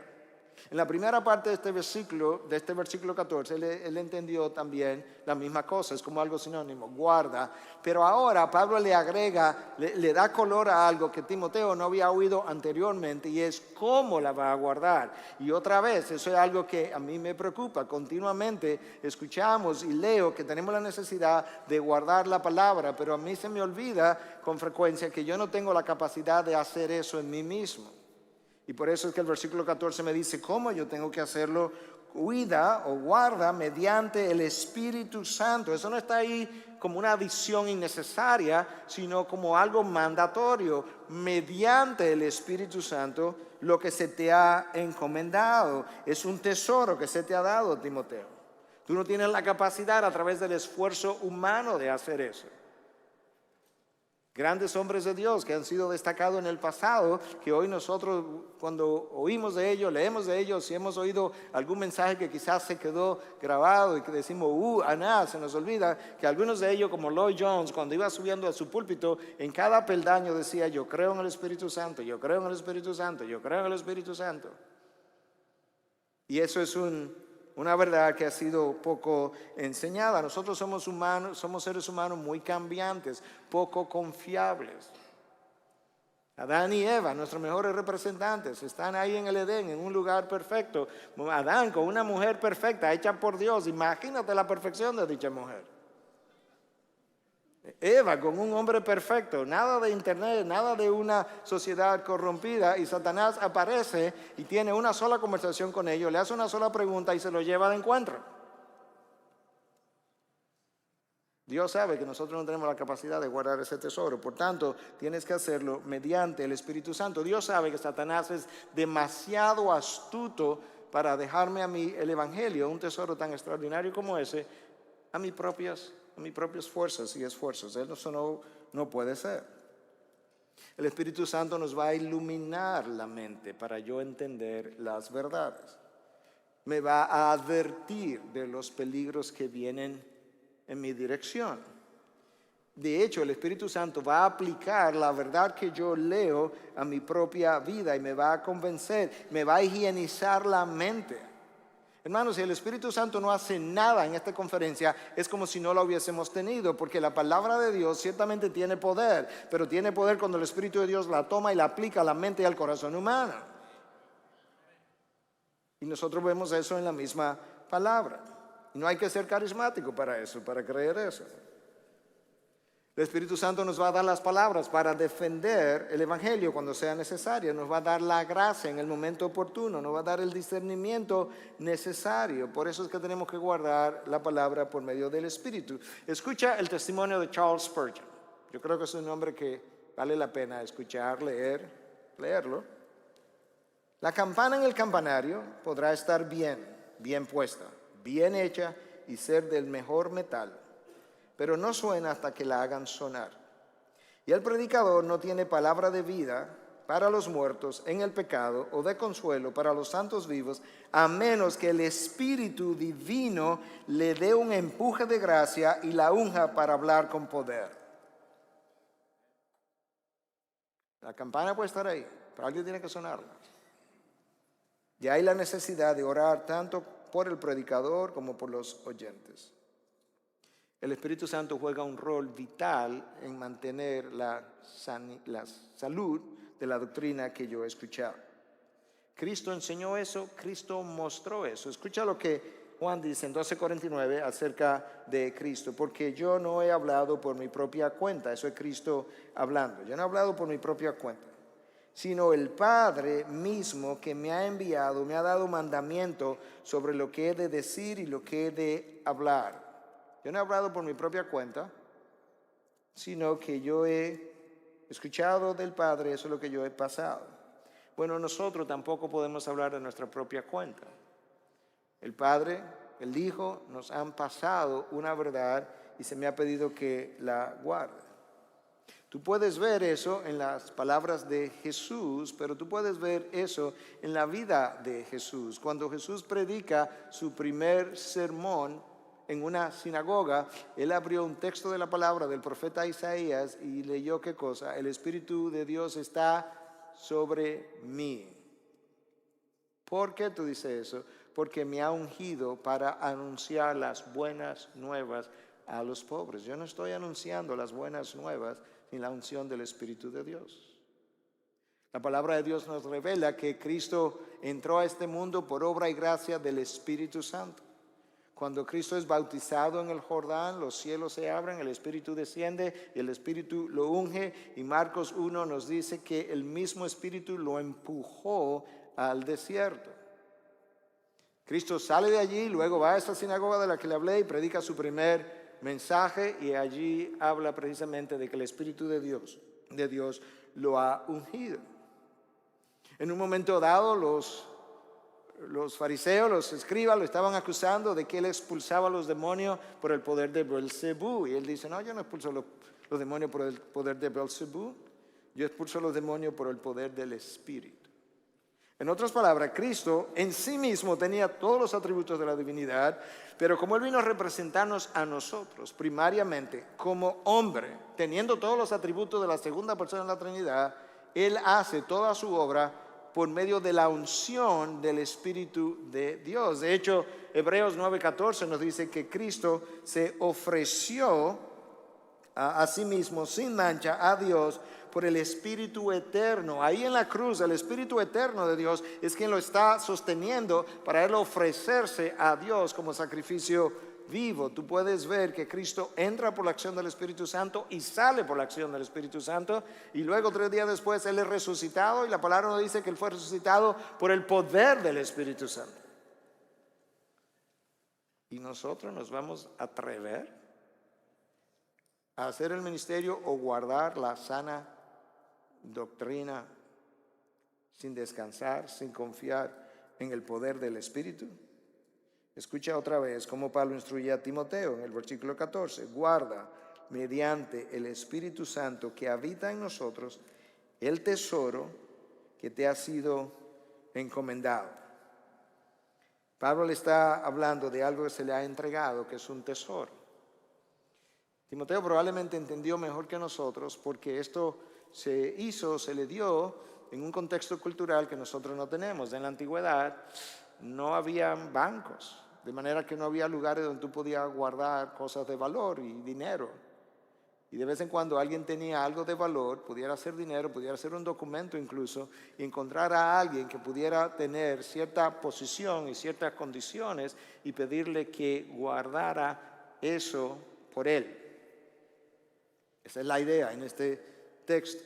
[SPEAKER 2] En la primera parte de este versículo 14, él entendió también la misma cosa, es como algo sinónimo, guarda. Pero ahora Pablo le agrega, le da color a algo que Timoteo no había oído anteriormente y es cómo la va a guardar. Y otra vez, eso es algo que a mí me preocupa. Continuamente escuchamos y leo que tenemos la necesidad de guardar la palabra, pero a mí se me olvida con frecuencia que yo no tengo la capacidad de hacer eso en mí mismo. Y por eso es que el versículo 14 me dice, ¿cómo yo tengo que hacerlo? Cuida o guarda mediante el Espíritu Santo. Eso no está ahí como una adición innecesaria, sino como algo mandatorio. Mediante el Espíritu Santo, lo que se te ha encomendado. Es un tesoro que se te ha dado, Timoteo. Tú no tienes la capacidad a través del esfuerzo humano de hacer eso. Grandes hombres de Dios que han sido destacados en el pasado, que hoy nosotros cuando oímos de ellos, leemos de ellos, si hemos oído algún mensaje que quizás se quedó grabado y que decimos, nada, se nos olvida que algunos de ellos, como Lloyd Jones, cuando iba subiendo a su púlpito, en cada peldaño decía, yo creo en el Espíritu Santo, yo creo en el Espíritu Santo, yo creo en el Espíritu Santo. Y eso es una verdad que ha sido poco enseñada. Nosotros somos humanos, somos seres humanos muy cambiantes, poco confiables. Adán y Eva, nuestros mejores representantes, están ahí en el Edén, en un lugar perfecto. Adán con una mujer perfecta, hecha por Dios. Imagínate la perfección de dicha mujer. Eva con un hombre perfecto, nada de internet, nada de una sociedad corrompida, y Satanás aparece y tiene una sola conversación con ellos, le hace una sola pregunta y se lo lleva de encuentro. Dios sabe que nosotros no tenemos la capacidad de guardar ese tesoro, por tanto tienes que hacerlo mediante el Espíritu Santo. Dios sabe que Satanás es demasiado astuto para dejarme a mí el Evangelio, un tesoro tan extraordinario como ese, a mis propias fuerzas y esfuerzos. Eso no puede ser. El Espíritu Santo nos va a iluminar la mente para yo entender las verdades. Me va a advertir de los peligros que vienen en mi dirección. De hecho, el Espíritu Santo va a aplicar la verdad que yo leo a mi propia vida y me va a convencer, me va a higienizar la mente. Hermanos, si el Espíritu Santo no hace nada en esta conferencia, es como si no la hubiésemos tenido, porque la palabra de Dios ciertamente tiene poder, pero tiene poder cuando el Espíritu de Dios la toma y la aplica a la mente y al corazón humano. Y nosotros vemos eso en la misma palabra. Y no hay que ser carismático para eso, para creer eso. El Espíritu Santo nos va a dar las palabras para defender el Evangelio cuando sea necesario. Nos va a dar la gracia en el momento oportuno. Nos va a dar el discernimiento necesario. Por eso es que tenemos que guardar la palabra por medio del Espíritu. Escucha el testimonio de Charles Spurgeon. Yo creo que es un hombre que vale la pena escuchar, leerlo. La campana en el campanario podrá estar bien puesta, bien hecha y ser del mejor metal, pero no suena hasta que la hagan sonar. Y el predicador no tiene palabra de vida para los muertos en el pecado o de consuelo para los santos vivos, a menos que el Espíritu Divino le dé un empuje de gracia y la unja para hablar con poder. La campana puede estar ahí, pero alguien tiene que sonarla. Y hay la necesidad de orar tanto por el predicador como por los oyentes. El Espíritu Santo juega un rol vital en mantener la salud de la doctrina que yo he escuchado. Cristo enseñó eso, Cristo mostró eso. Escucha lo que Juan dice en 12:49 acerca de Cristo. Porque yo no he hablado por mi propia cuenta, eso es Cristo hablando. Yo no he hablado por mi propia cuenta, sino el Padre mismo que me ha enviado, me ha dado mandamiento sobre lo que he de decir y lo que he de hablar. Yo no he hablado por mi propia cuenta, sino que yo he escuchado del Padre, eso es lo que yo he pasado. Bueno, nosotros tampoco podemos hablar de nuestra propia cuenta. El Padre, el Hijo, nos han pasado una verdad y se me ha pedido que la guarde. Tú puedes ver eso en las palabras de Jesús, pero tú puedes ver eso en la vida de Jesús. Cuando Jesús predica su primer sermón en una sinagoga, él abrió un texto de la palabra del profeta Isaías y leyó ¿qué cosa? El Espíritu de Dios está sobre mí. ¿Por qué tú dices eso? Porque me ha ungido para anunciar las buenas nuevas a los pobres. Yo no estoy anunciando las buenas nuevas sin la unción del Espíritu de Dios. La palabra de Dios nos revela que Cristo entró a este mundo por obra y gracia del Espíritu Santo. Cuando Cristo es bautizado en el Jordán, los cielos se abren, el Espíritu desciende y el Espíritu lo unge. Y Marcos 1 nos dice que el mismo Espíritu lo empujó al desierto. Cristo sale de allí, luego va a esta sinagoga de la que le hablé y predica su primer mensaje, y allí habla precisamente de que el Espíritu de Dios lo ha ungido. En un momento dado, los fariseos, los escribas, lo estaban acusando de que él expulsaba a los demonios por el poder de Beelzebú. Y él dice, no, yo no expulso los demonios por el poder de Beelzebú, yo expulso los demonios por el poder del Espíritu. En otras palabras, Cristo en sí mismo tenía todos los atributos de la divinidad, pero como Él vino a representarnos a nosotros, primariamente como hombre, teniendo todos los atributos de la segunda persona de la Trinidad, Él hace toda su obra por medio de la unción del Espíritu de Dios. De hecho, Hebreos 9:14 nos dice que Cristo se ofreció a sí mismo sin mancha a Dios por el Espíritu eterno. Ahí en la cruz, el Espíritu eterno de Dios es quien lo está sosteniendo para Él ofrecerse a Dios como sacrificio vivo. Tú puedes ver que Cristo entra por la acción del Espíritu Santo y sale por la acción del Espíritu Santo, y luego 3 días después Él es resucitado, y la palabra nos dice que Él fue resucitado por el poder del Espíritu Santo. Y nosotros nos vamos a atrever a hacer el ministerio o guardar la sana doctrina sin descansar, sin confiar en el poder del Espíritu. Escucha otra vez cómo Pablo instruye a Timoteo en el versículo 14. Guarda mediante el Espíritu Santo que habita en nosotros el tesoro que te ha sido encomendado. Pablo le está hablando de algo que se le ha entregado, que es un tesoro. Timoteo probablemente entendió mejor que nosotros, porque esto se le dio en un contexto cultural que nosotros no tenemos. En la antigüedad no había bancos, de manera que no había lugares donde tú podías guardar cosas de valor y dinero. Y de vez en cuando alguien tenía algo de valor, pudiera ser dinero, pudiera ser un documento incluso, y encontrar a alguien que pudiera tener cierta posición y ciertas condiciones y pedirle que guardara eso por él. Esa es la idea en este texto.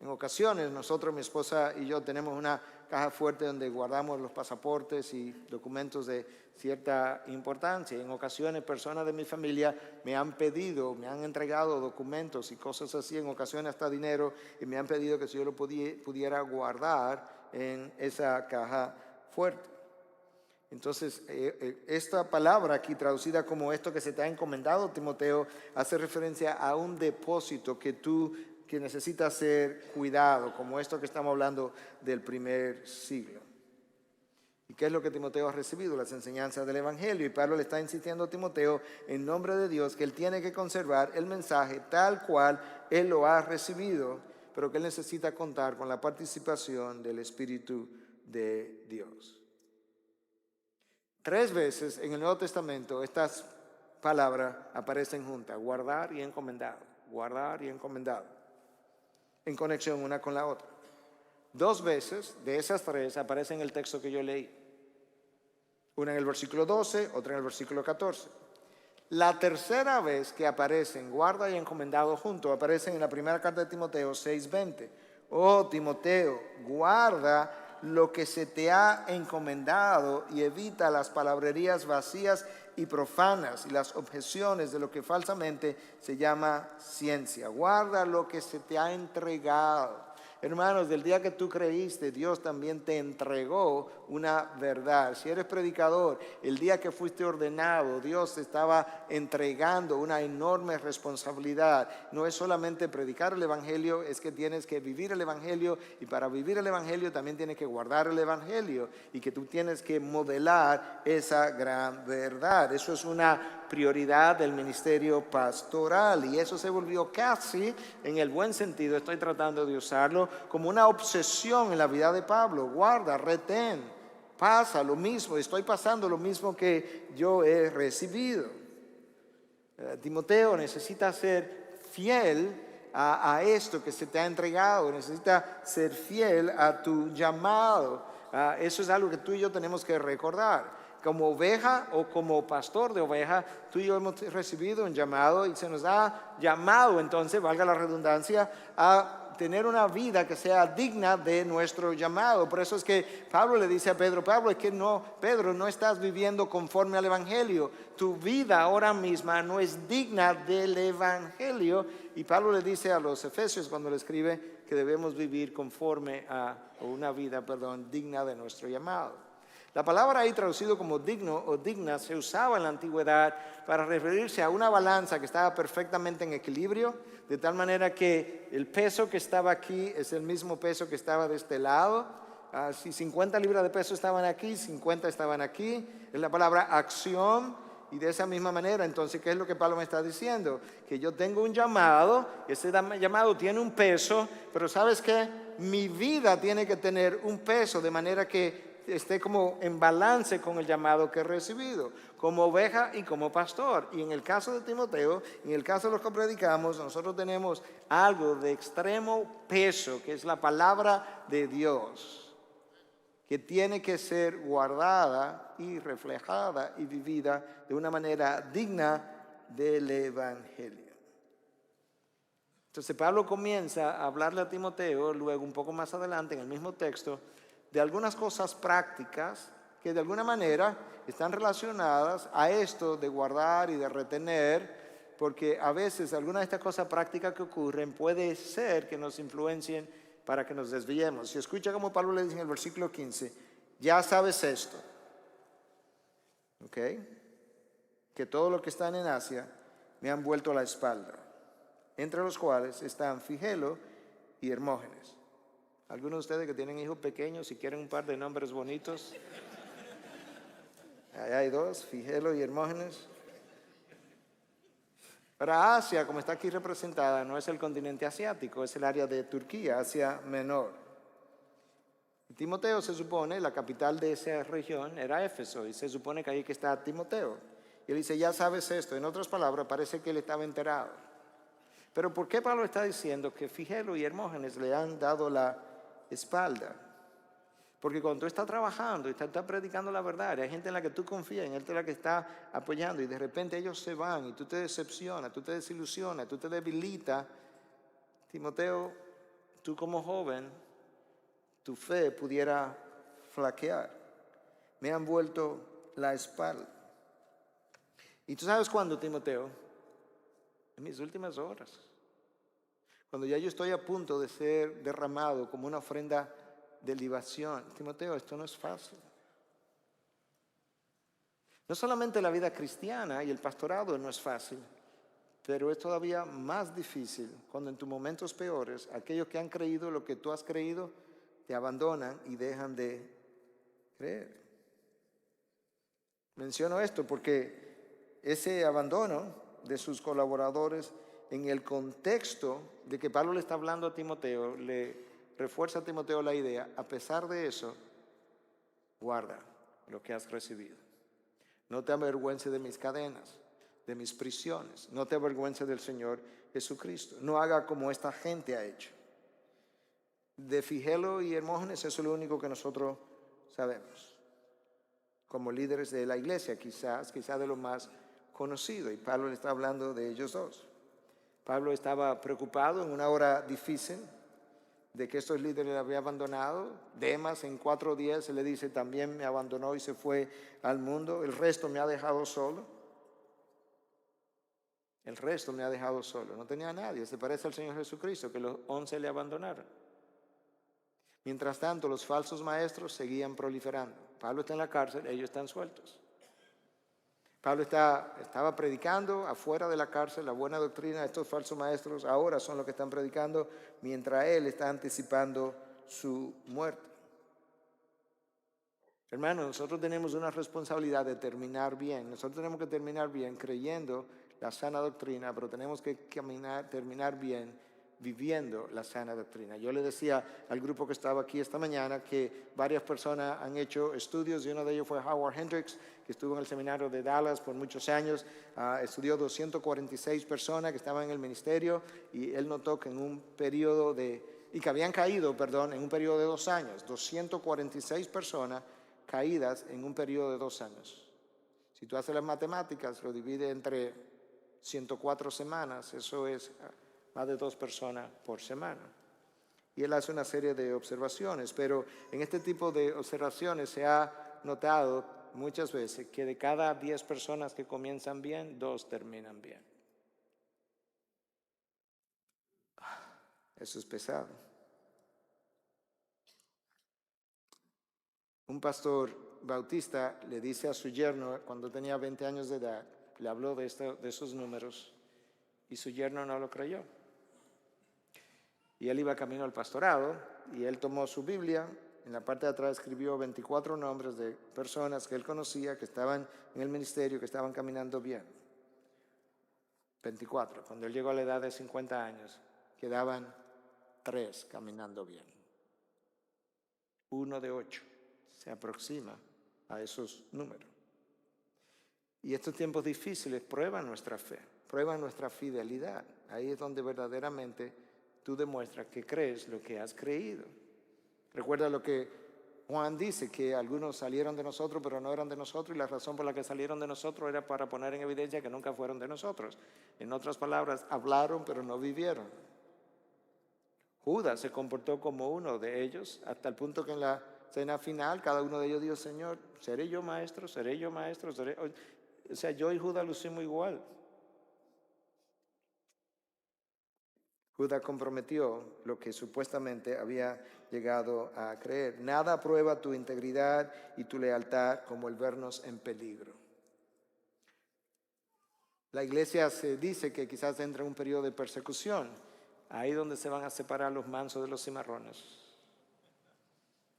[SPEAKER 2] En ocasiones nosotros, mi esposa y yo, tenemos una caja fuerte donde guardamos los pasaportes y documentos de cierta importancia. En ocasiones personas de mi familia me han entregado documentos y cosas así, en ocasiones hasta dinero, y me han pedido que si yo lo pudiera guardar en esa caja fuerte. Entonces, esta palabra aquí traducida como esto que se te ha encomendado, Timoteo, hace referencia a un depósito que necesita ser cuidado, como esto que estamos hablando del primer siglo. ¿Y qué es lo que Timoteo ha recibido? Las enseñanzas del Evangelio. Y Pablo le está insistiendo a Timoteo, en nombre de Dios, que él tiene que conservar el mensaje tal cual él lo ha recibido, pero que él necesita contar con la participación del Espíritu de Dios. 3 veces en el Nuevo Testamento estas palabras aparecen juntas: guardar y encomendado, guardar y encomendado, en conexión una con la otra. 2 veces de esas 3 aparecen en el texto que yo leí. Una en el versículo 12, otra en el versículo 14. La tercera vez que aparecen guarda y encomendado juntos aparecen en la primera carta de Timoteo 6:20. Oh Timoteo, guarda lo que se te ha encomendado y evita las palabrerías vacías y profanas y las objeciones de lo que falsamente se llama ciencia. Guarda lo que se te ha entregado. Hermanos, del día que tú creíste, Dios también te entregó una verdad. Si eres predicador, el día que fuiste ordenado, Dios te estaba entregando una enorme responsabilidad. No es solamente predicar el Evangelio, es que tienes que vivir el Evangelio, y para vivir el Evangelio también tienes que guardar el Evangelio, y que tú tienes que modelar esa gran verdad. Eso es una prioridad del ministerio pastoral, y eso se volvió casi, en el buen sentido, estoy tratando de usarlo, como una obsesión en la vida de Pablo. Guarda, retén, pasa lo mismo, estoy pasando lo mismo que yo he recibido. Timoteo necesita ser fiel a esto que se te ha entregado, necesita ser fiel a tu llamado. Eso es algo que tú y yo tenemos que recordar. como oveja o como pastor de oveja, tú y yo hemos recibido un llamado y se nos ha llamado, entonces, valga la redundancia, a tener una vida que sea digna de nuestro llamado. Por eso es que Pablo le dice a Pedro, Pablo, es que no, Pedro, no estás viviendo conforme al Evangelio. Tu vida ahora misma no es digna del Evangelio. Y Pablo le dice a los Efesios cuando le escribe que debemos vivir conforme a una vida, digna de nuestro llamado. La palabra ahí traducido como digno o digna se usaba en la antigüedad para referirse a una balanza que estaba perfectamente en equilibrio, de tal manera que el peso que estaba aquí es el mismo peso que estaba de este lado. Si 50 libras de peso estaban aquí, 50 estaban aquí. Es la palabra acción. Y de esa misma manera, entonces, ¿qué es lo que Pablo me está diciendo? Que yo tengo un llamado, ese llamado tiene un peso, pero ¿sabes qué? Mi vida tiene que tener un peso de manera que esté como en balance con el llamado que he recibido, como oveja y como pastor. Y en el caso de Timoteo, en el caso de los que predicamos, nosotros tenemos algo de extremo peso, que es la palabra de Dios, que tiene que ser guardada y reflejada y vivida de una manera digna del Evangelio. Entonces Pablo comienza a hablarle a Timoteo, luego un poco más adelante en el mismo texto, de algunas cosas prácticas que de alguna manera están relacionadas a esto de guardar y de retener, porque a veces algunas de estas cosas prácticas que ocurren puede ser que nos influencien para que nos desviemos. Si escucha como Pablo le dice en el versículo 15, ya sabes esto, ¿ok? Que todos los que están en Asia me han vuelto la espalda, entre los cuales están Figelo y Hermógenes. Algunos de ustedes que tienen hijos pequeños y quieren un par de nombres bonitos, allá hay dos, Figelo y Hermógenes. Para Asia, como está aquí representada, no es el continente asiático, es el área de Turquía, Asia Menor. Timoteo se supone, la capital de esa región era Éfeso, y se supone que ahí que está Timoteo. Y él dice, ya sabes esto. En otras palabras, parece que él estaba enterado. Pero ¿por qué Pablo está diciendo que Figelo y Hermógenes le han dado la espalda? Porque cuando tú estás trabajando y estás predicando la verdad, hay gente en la que tú confías, en gente en la que está apoyando, y de repente ellos se van y tú te decepcionas, tú te desilusionas, tú te debilitas. Timoteo, tú como joven, tu fe pudiera flaquear. Me han vuelto la espalda. ¿Y tú sabes cuándo, Timoteo? En mis últimas horas. Cuando ya yo estoy a punto de ser derramado como una ofrenda de libación. Timoteo, esto no es fácil. No solamente la vida cristiana y el pastorado no es fácil, pero es todavía más difícil cuando en tus momentos peores, aquellos que han creído lo que tú has creído, te abandonan y dejan de creer. Menciono esto porque ese abandono de sus colaboradores en el contexto de que Pablo le está hablando a Timoteo, le refuerza a Timoteo la idea, a pesar de eso, guarda lo que has recibido. No te avergüences de mis cadenas, de mis prisiones. No te avergüences del Señor Jesucristo. No haga como esta gente ha hecho. De Figelo y Hermógenes, eso es lo único que nosotros sabemos. Como líderes de la iglesia, quizás de lo más conocido. Y Pablo le está hablando de ellos dos. Pablo estaba preocupado en una hora difícil de que estos líderes le habían abandonado. Demas en 4 días se le dice, también me abandonó y se fue al mundo. El resto me ha dejado solo. El resto me ha dejado solo. No tenía a nadie. Se parece al Señor Jesucristo, que los 11 le abandonaron. Mientras tanto, los falsos maestros seguían proliferando. Pablo está en la cárcel, ellos están sueltos. Pablo estaba predicando afuera de la cárcel la buena doctrina. Estos falsos maestros ahora son los que están predicando mientras él está anticipando su muerte. Hermanos, nosotros tenemos una responsabilidad de terminar bien. Nosotros tenemos que terminar bien creyendo la sana doctrina, pero tenemos que terminar bien viviendo la sana doctrina. Yo le decía al grupo que estaba aquí esta mañana que varias personas han hecho estudios y uno de ellos fue Howard Hendricks, que estuvo en el seminario de Dallas por muchos años. Estudió 246 personas que estaban en el ministerio y él notó que en un periodo y que habían caído, en un periodo de 2 años, 246 personas caídas en un periodo de 2 años. Si tú haces las matemáticas, lo divides entre 104 semanas, eso es más de 2 personas por semana. Y él hace una serie de observaciones, pero en este tipo de observaciones se ha notado muchas veces que de cada 10 personas que comienzan bien, 2 terminan bien. Eso es pesado. Un pastor bautista le dice a su yerno, cuando tenía 20 años de edad, le habló de esos números, y su yerno no lo creyó. Y él iba camino al pastorado, y él tomó su Biblia, en la parte de atrás escribió 24 nombres de personas que él conocía, que estaban en el ministerio, que estaban caminando bien. 24. Cuando él llegó a la edad de 50 años, quedaban 3 caminando bien. 1 de 8 se aproxima a esos números. Y estos tiempos difíciles prueban nuestra fe, prueban nuestra fidelidad. Ahí es donde verdaderamente tú demuestras que crees lo que has creído. Recuerda lo que Juan dice, que algunos salieron de nosotros pero no eran de nosotros, y la razón por la que salieron de nosotros era para poner en evidencia que nunca fueron de nosotros. En otras palabras, hablaron pero no vivieron. Judas se comportó como uno de ellos, hasta el punto que en la cena final cada uno de ellos dijo: Señor, ¿seré yo maestro? ¿Seré yo maestro? O sea, yo y Judas lucimos igual. Judas comprometió lo que supuestamente había llegado a creer. Nada prueba tu integridad y tu lealtad como el vernos en peligro. La iglesia se dice que quizás entra en un periodo de persecución. Ahí donde se van a separar los mansos de los cimarrones.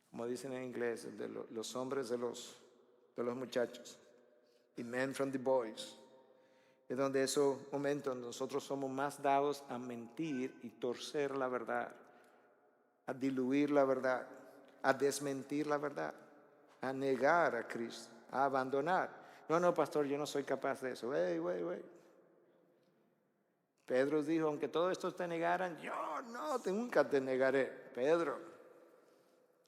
[SPEAKER 2] Como dicen en inglés, de los hombres de los muchachos. The men from the boys. Es donde esos momentos nosotros somos más dados a mentir y torcer la verdad, a diluir la verdad, a desmentir la verdad, a negar a Cristo, a abandonar. No, pastor, yo no soy capaz de eso. Wait. Pedro dijo: aunque todos estos te negaran, yo nunca te negaré. Pedro,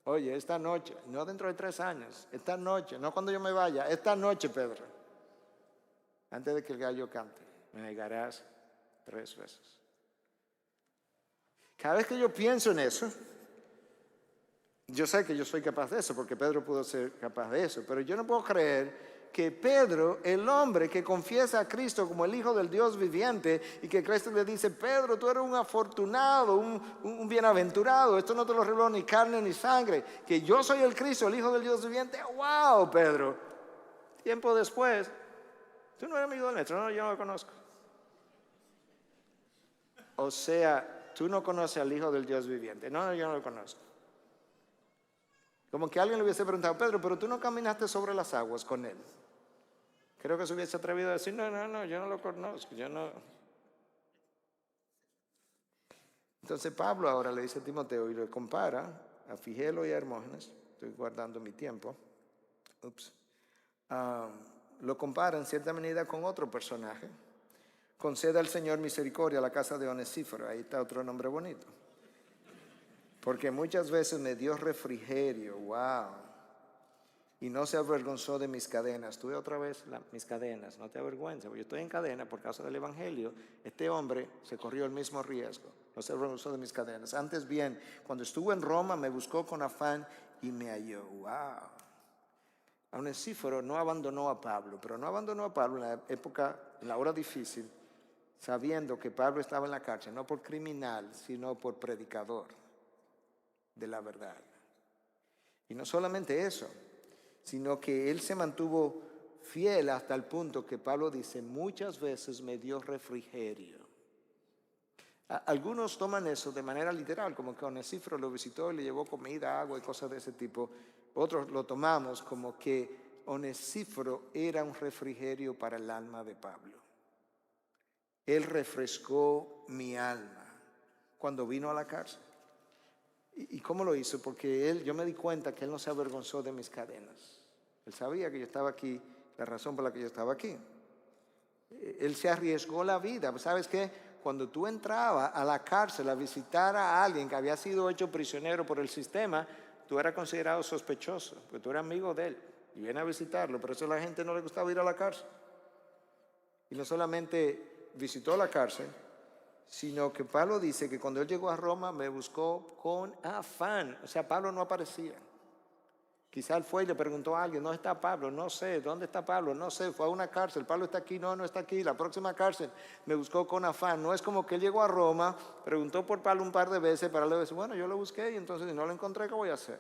[SPEAKER 2] oye, esta noche, no dentro de 3 años, esta noche, no cuando yo me vaya, esta noche, Pedro, antes de que el gallo cante, me negarás 3 veces. Cada vez que yo pienso en eso, yo sé que yo soy capaz de eso, porque Pedro pudo ser capaz de eso, pero yo no puedo creer que Pedro, el hombre que confiesa a Cristo como el Hijo del Dios viviente, y que Cristo le dice: Pedro, tú eres un afortunado, un bienaventurado, esto no te lo reveló ni carne ni sangre, que yo soy el Cristo, el Hijo del Dios viviente. ¡Wow, Pedro! Tiempo después, tú no eres amigo nuestro. No, yo no lo conozco. O sea, tú no conoces al Hijo del Dios viviente. No, yo no lo conozco. Como que alguien le hubiese preguntado: Pedro, pero tú no caminaste sobre las aguas con él. Creo que se hubiese atrevido a decir: no, yo no lo conozco, yo no. Entonces Pablo ahora le dice a Timoteo y lo compara a Figelo y a Hermógenes. Estoy guardando mi tiempo. Lo compara en cierta medida con otro personaje. Conceda al Señor misericordia a la casa de Onesíforo. Ahí está otro nombre bonito. Porque muchas veces me dio refrigerio, wow, y no se avergonzó de mis cadenas. Tuve otra vez mis cadenas, no te avergüences, porque yo estoy en cadena por causa del Evangelio. Este hombre se corrió el mismo riesgo, no se avergonzó de mis cadenas. Antes bien, cuando estuvo en Roma, me buscó con afán y me halló, wow. Onesíforo no abandonó a Pablo, pero no abandonó a Pablo en la época, en la hora difícil, sabiendo que Pablo estaba en la cárcel, no por criminal, sino por predicador de la verdad. Y no solamente eso, sino que él se mantuvo fiel hasta el punto que Pablo dice: muchas veces me dio refrigerio. Algunos toman eso de manera literal, como que Onesíforo lo visitó y le llevó comida, agua y cosas de ese tipo. Otros lo tomamos como que Onesíforo era un refrigerio para el alma de Pablo. Él refrescó mi alma cuando vino a la cárcel. ¿Y cómo lo hizo? Porque yo me di cuenta que él no se avergonzó de mis cadenas. Él sabía que yo estaba aquí, la razón por la que yo estaba aquí. Él se arriesgó la vida. ¿Sabes qué? Cuando tú entrabas a la cárcel a visitar a alguien que había sido hecho prisionero por el sistema, tú eras considerado sospechoso, porque tú eras amigo de él y viene a visitarlo. Por eso a la gente no le gustaba ir a la cárcel. Y no solamente visitó la cárcel, sino que Pablo dice que cuando él llegó a Roma me buscó con afán. O sea, Pablo no aparecía. Quizá él fue y le preguntó a alguien, ¿dónde está Pablo? No sé, ¿dónde está Pablo? No sé, fue a una cárcel, Pablo está aquí, no está aquí, la próxima cárcel me buscó con afán. No es como que él llegó a Roma, preguntó por Pablo un par de veces para luego decir, bueno, yo lo busqué y entonces si no lo encontré, ¿qué voy a hacer?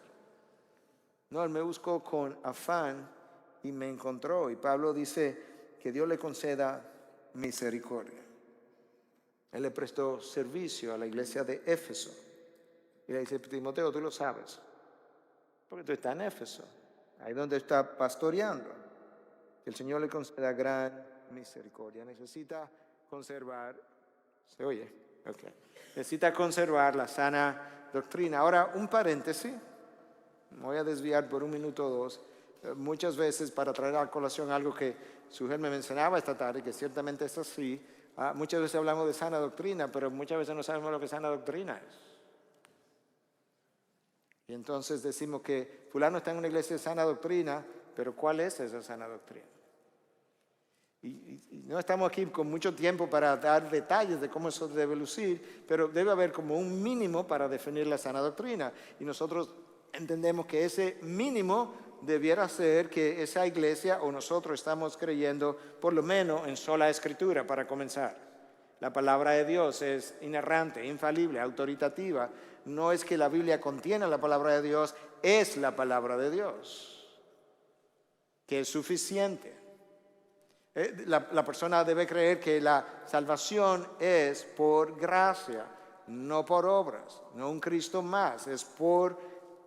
[SPEAKER 2] No, él me buscó con afán y me encontró. Y Pablo dice que Dios le conceda misericordia. Él le prestó servicio a la iglesia de Éfeso. Y le dice, Timoteo, tú lo sabes, porque tú estás en Éfeso, ahí donde está pastoreando. Que el Señor le conceda gran misericordia. Necesita conservar, ¿se oye? Ok. Necesita conservar la sana doctrina. Ahora, un paréntesis, me voy a desviar por un minuto o dos. Muchas veces, para traer a colación algo que Sujel me mencionaba esta tarde, que ciertamente es así, muchas veces hablamos de sana doctrina, pero muchas veces no sabemos lo que sana doctrina es. Y entonces decimos que fulano está en una iglesia de sana doctrina, pero ¿cuál es esa sana doctrina? Y no estamos aquí con mucho tiempo para dar detalles de cómo eso debe lucir, pero debe haber como un mínimo para definir la sana doctrina. Y nosotros entendemos que ese mínimo debiera ser que esa iglesia o nosotros estamos creyendo por lo menos en sola escritura para comenzar. La palabra de Dios es inerrante, infalible, autoritativa. No es que la Biblia contiene la palabra de Dios, es la palabra de Dios, que es suficiente. La persona debe creer que la salvación es por gracia, no por obras, no un Cristo más, es por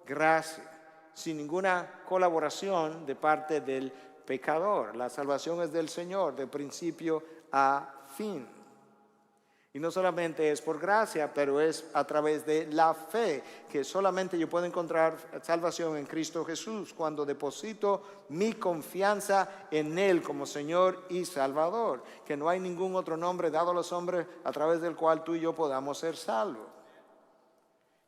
[SPEAKER 2] gracia, sin ninguna colaboración de parte del pecador. La salvación es del Señor, de principio a fin. Y no solamente es por gracia, pero es a través de la fe, que solamente yo puedo encontrar salvación en Cristo Jesús cuando deposito mi confianza en Él como Señor y Salvador, que no hay ningún otro nombre dado a los hombres a través del cual tú y yo podamos ser salvos.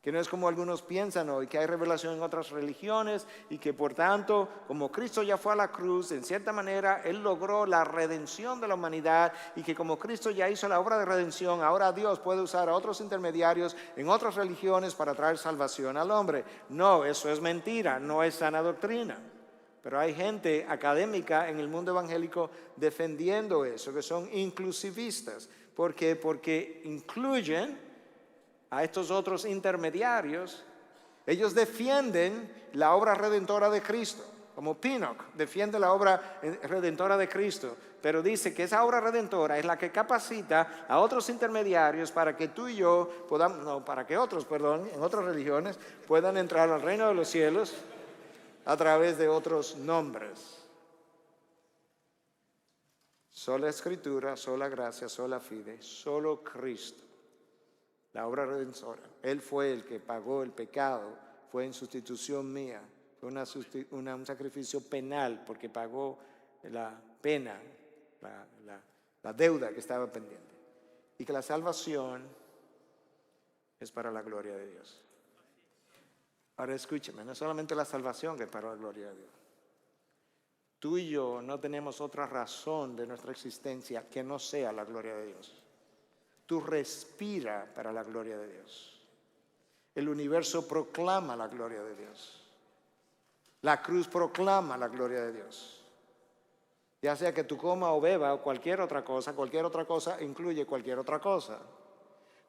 [SPEAKER 2] Que no es como algunos piensan hoy, que hay revelación en otras religiones y que por tanto, como Cristo ya fue a la cruz, en cierta manera Él logró la redención de la humanidad y que como Cristo ya hizo la obra de redención, ahora Dios puede usar a otros intermediarios en otras religiones para traer salvación al hombre. No, eso es mentira, no es sana doctrina. Pero hay gente académica en el mundo evangélico defendiendo eso, que son inclusivistas. ¿Por qué? Porque incluyen a estos otros intermediarios. Ellos defienden la obra redentora de Cristo, como Pinnock defiende la obra redentora de Cristo, pero dice que esa obra redentora es la que capacita a otros intermediarios para que tú y yo podamos, no, para que otros, perdón, en otras religiones puedan entrar al reino de los cielos a través de otros nombres. Sola escritura, sola gracia, sola fide, solo Cristo. La obra redentora. Él fue el que pagó el pecado, fue en sustitución mía, fue un sacrificio penal porque pagó la pena, la deuda que estaba pendiente. Y que la salvación es para la gloria de Dios. Ahora escúcheme, no es solamente la salvación que es para la gloria de Dios. Tú y yo no tenemos otra razón de nuestra existencia que no sea la gloria de Dios. Tú respiras para la gloria de Dios. El universo proclama la gloria de Dios. La cruz proclama la gloria de Dios. Ya sea que tú comas o bebas o cualquier otra cosa incluye cualquier otra cosa.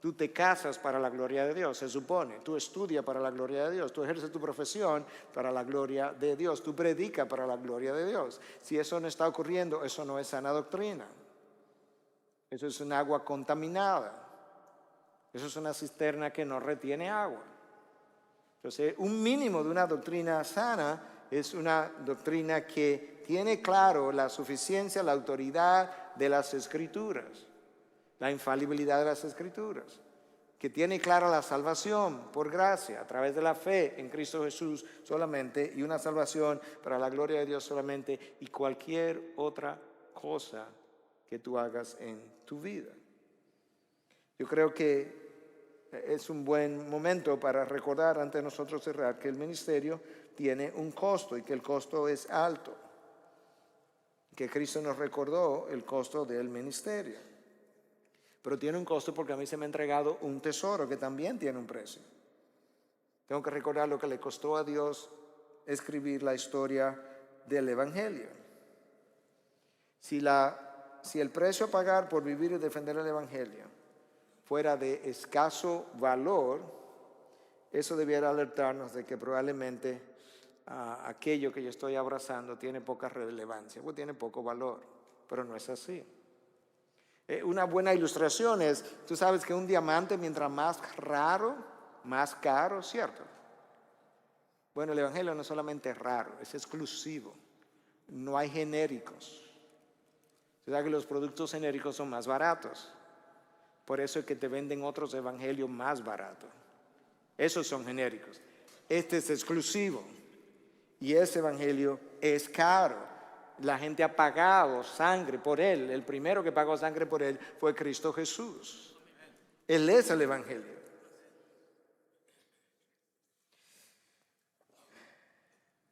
[SPEAKER 2] Tú te casas para la gloria de Dios, se supone. Tú estudias para la gloria de Dios. Tú ejerces tu profesión para la gloria de Dios. Tú predicas para la gloria de Dios. Si eso no está ocurriendo, eso no es sana doctrina. Eso es un agua contaminada. Eso es una cisterna que no retiene agua. Entonces, un mínimo de una doctrina sana es una doctrina que tiene claro la suficiencia, la autoridad de las Escrituras, la infalibilidad de las Escrituras, que tiene clara la salvación por gracia, a través de la fe en Cristo Jesús solamente, y una salvación para la gloria de Dios solamente, y cualquier otra cosa que tú hagas en tu vida. Yo creo que es un buen momento para recordar antes de nosotros cerrar que el ministerio tiene un costo y que el costo es alto. Que Cristo nos recordó el costo del ministerio. Pero tiene un costo porque a mí se me ha entregado un tesoro que también tiene un precio. Tengo que recordar lo que le costó a Dios escribir la historia del Evangelio. Si el precio a pagar por vivir y defender el Evangelio fuera de escaso valor, eso debiera alertarnos de que probablemente aquello que yo estoy abrazando tiene poca relevancia, pues tiene poco valor, pero no es así. Una buena ilustración es, tú sabes que un diamante mientras más raro, más caro, ¿cierto? Bueno, el Evangelio no es solamente raro, es exclusivo. No hay genéricos. Tú sabes que los productos genéricos son más baratos. Por eso es que te venden otros evangelios más baratos. Esos son genéricos. Este es exclusivo. Y ese evangelio es caro. La gente ha pagado sangre por él. El primero que pagó sangre por él fue Cristo Jesús. Él es el evangelio.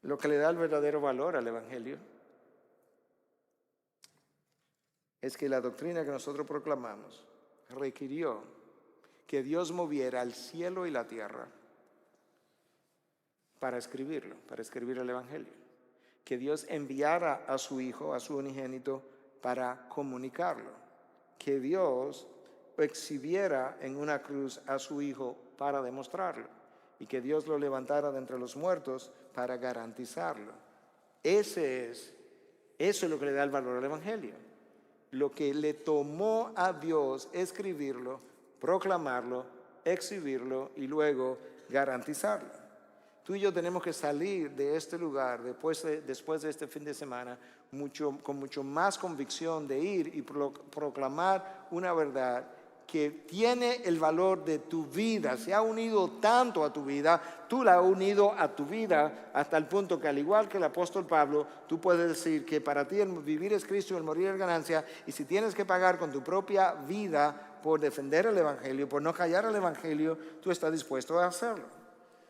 [SPEAKER 2] Lo que le da el verdadero valor al evangelio es que la doctrina que nosotros proclamamos requirió que Dios moviera el cielo y la tierra para escribir el evangelio. Que Dios enviara a su Hijo, a su unigénito, para comunicarlo. Que Dios exhibiera en una cruz a su Hijo para demostrarlo. Y que Dios lo levantara de entre los muertos para garantizarlo. Eso es lo que le da el valor al evangelio. Lo que le tomó a Dios escribirlo, proclamarlo, exhibirlo y luego garantizarlo. Tú y yo tenemos que salir de este lugar después de este fin de semana con mucho más convicción de ir y proclamar una verdad que tiene el valor de tu vida. Se ha unido tanto a tu vida, tú la has unido a tu vida hasta el punto que, al igual que el apóstol Pablo, tú puedes decir que para ti el vivir es Cristo y el morir es ganancia, y si tienes que pagar con tu propia vida por defender el evangelio, por no callar el evangelio, tú estás dispuesto a hacerlo.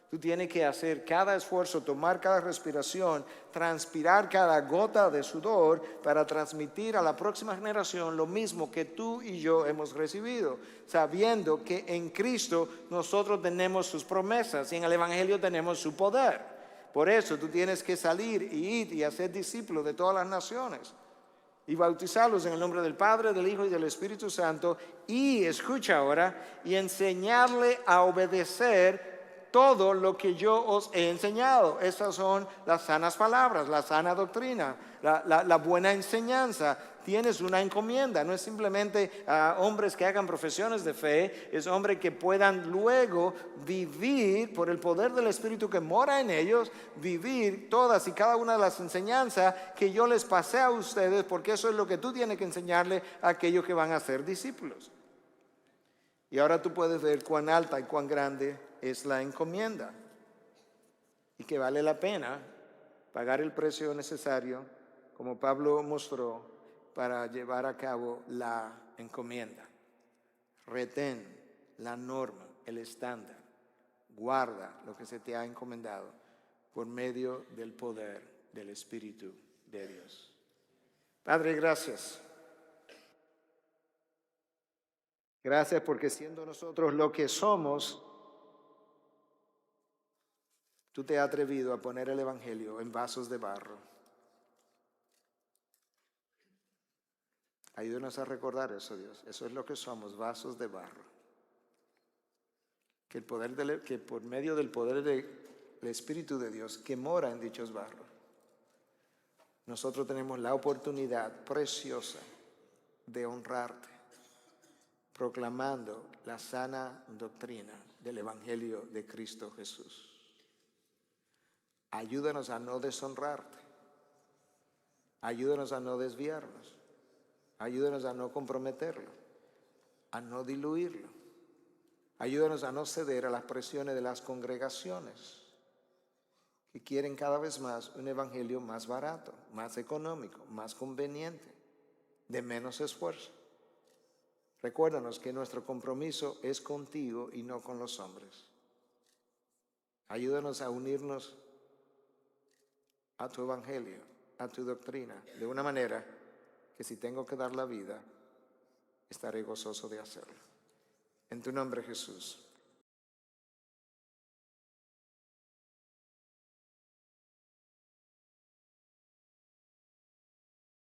[SPEAKER 2] Tú tienes que hacer cada esfuerzo, tomar cada respiración, transpirar cada gota de sudor para transmitir a la próxima generación lo mismo que tú y yo hemos recibido, sabiendo que en Cristo nosotros tenemos sus promesas y en el evangelio tenemos su poder. Por eso tú tienes que salir y ir y hacer discípulos de todas las naciones y bautizarlos en el nombre del Padre, del Hijo y del Espíritu Santo, y escucha ahora, y enseñarle a obedecer todo lo que yo os he enseñado. Esas son las sanas palabras, la sana doctrina, la buena enseñanza. Tienes una encomienda, no es simplemente hombres que hagan profesiones de fe, es hombres que puedan luego vivir por el poder del Espíritu que mora en ellos, vivir todas y cada una de las enseñanzas que yo les pasé a ustedes, porque eso es lo que tú tienes que enseñarle a aquellos que van a ser discípulos. Y ahora tú puedes ver cuán alta y cuán grande es la encomienda y que vale la pena pagar el precio necesario, como Pablo mostró, para llevar a cabo la encomienda. Retén la norma, el estándar, guarda lo que se te ha encomendado por medio del poder del Espíritu de Dios. Padre, gracias. Gracias porque siendo nosotros lo que somos, tú te has atrevido a poner el evangelio en vasos de barro. Ayúdanos a recordar eso, Dios. Eso es lo que somos, vasos de barro. Que por medio del poder del Espíritu de Dios que mora en dichos barros, nosotros tenemos la oportunidad preciosa de honrarte, proclamando la sana doctrina del evangelio de Cristo Jesús. Ayúdanos a no deshonrarte. Ayúdanos a no desviarnos. Ayúdanos a no comprometerlo, a no diluirlo. Ayúdanos a no ceder a las presiones de las congregaciones que quieren cada vez más un evangelio más barato, más económico, más conveniente, de menos esfuerzo. Recuérdanos que nuestro compromiso es contigo y no con los hombres. Ayúdanos a unirnos a tu evangelio, a tu doctrina, de una manera que si tengo que dar la vida, estaré gozoso de hacerlo. En tu nombre, Jesús.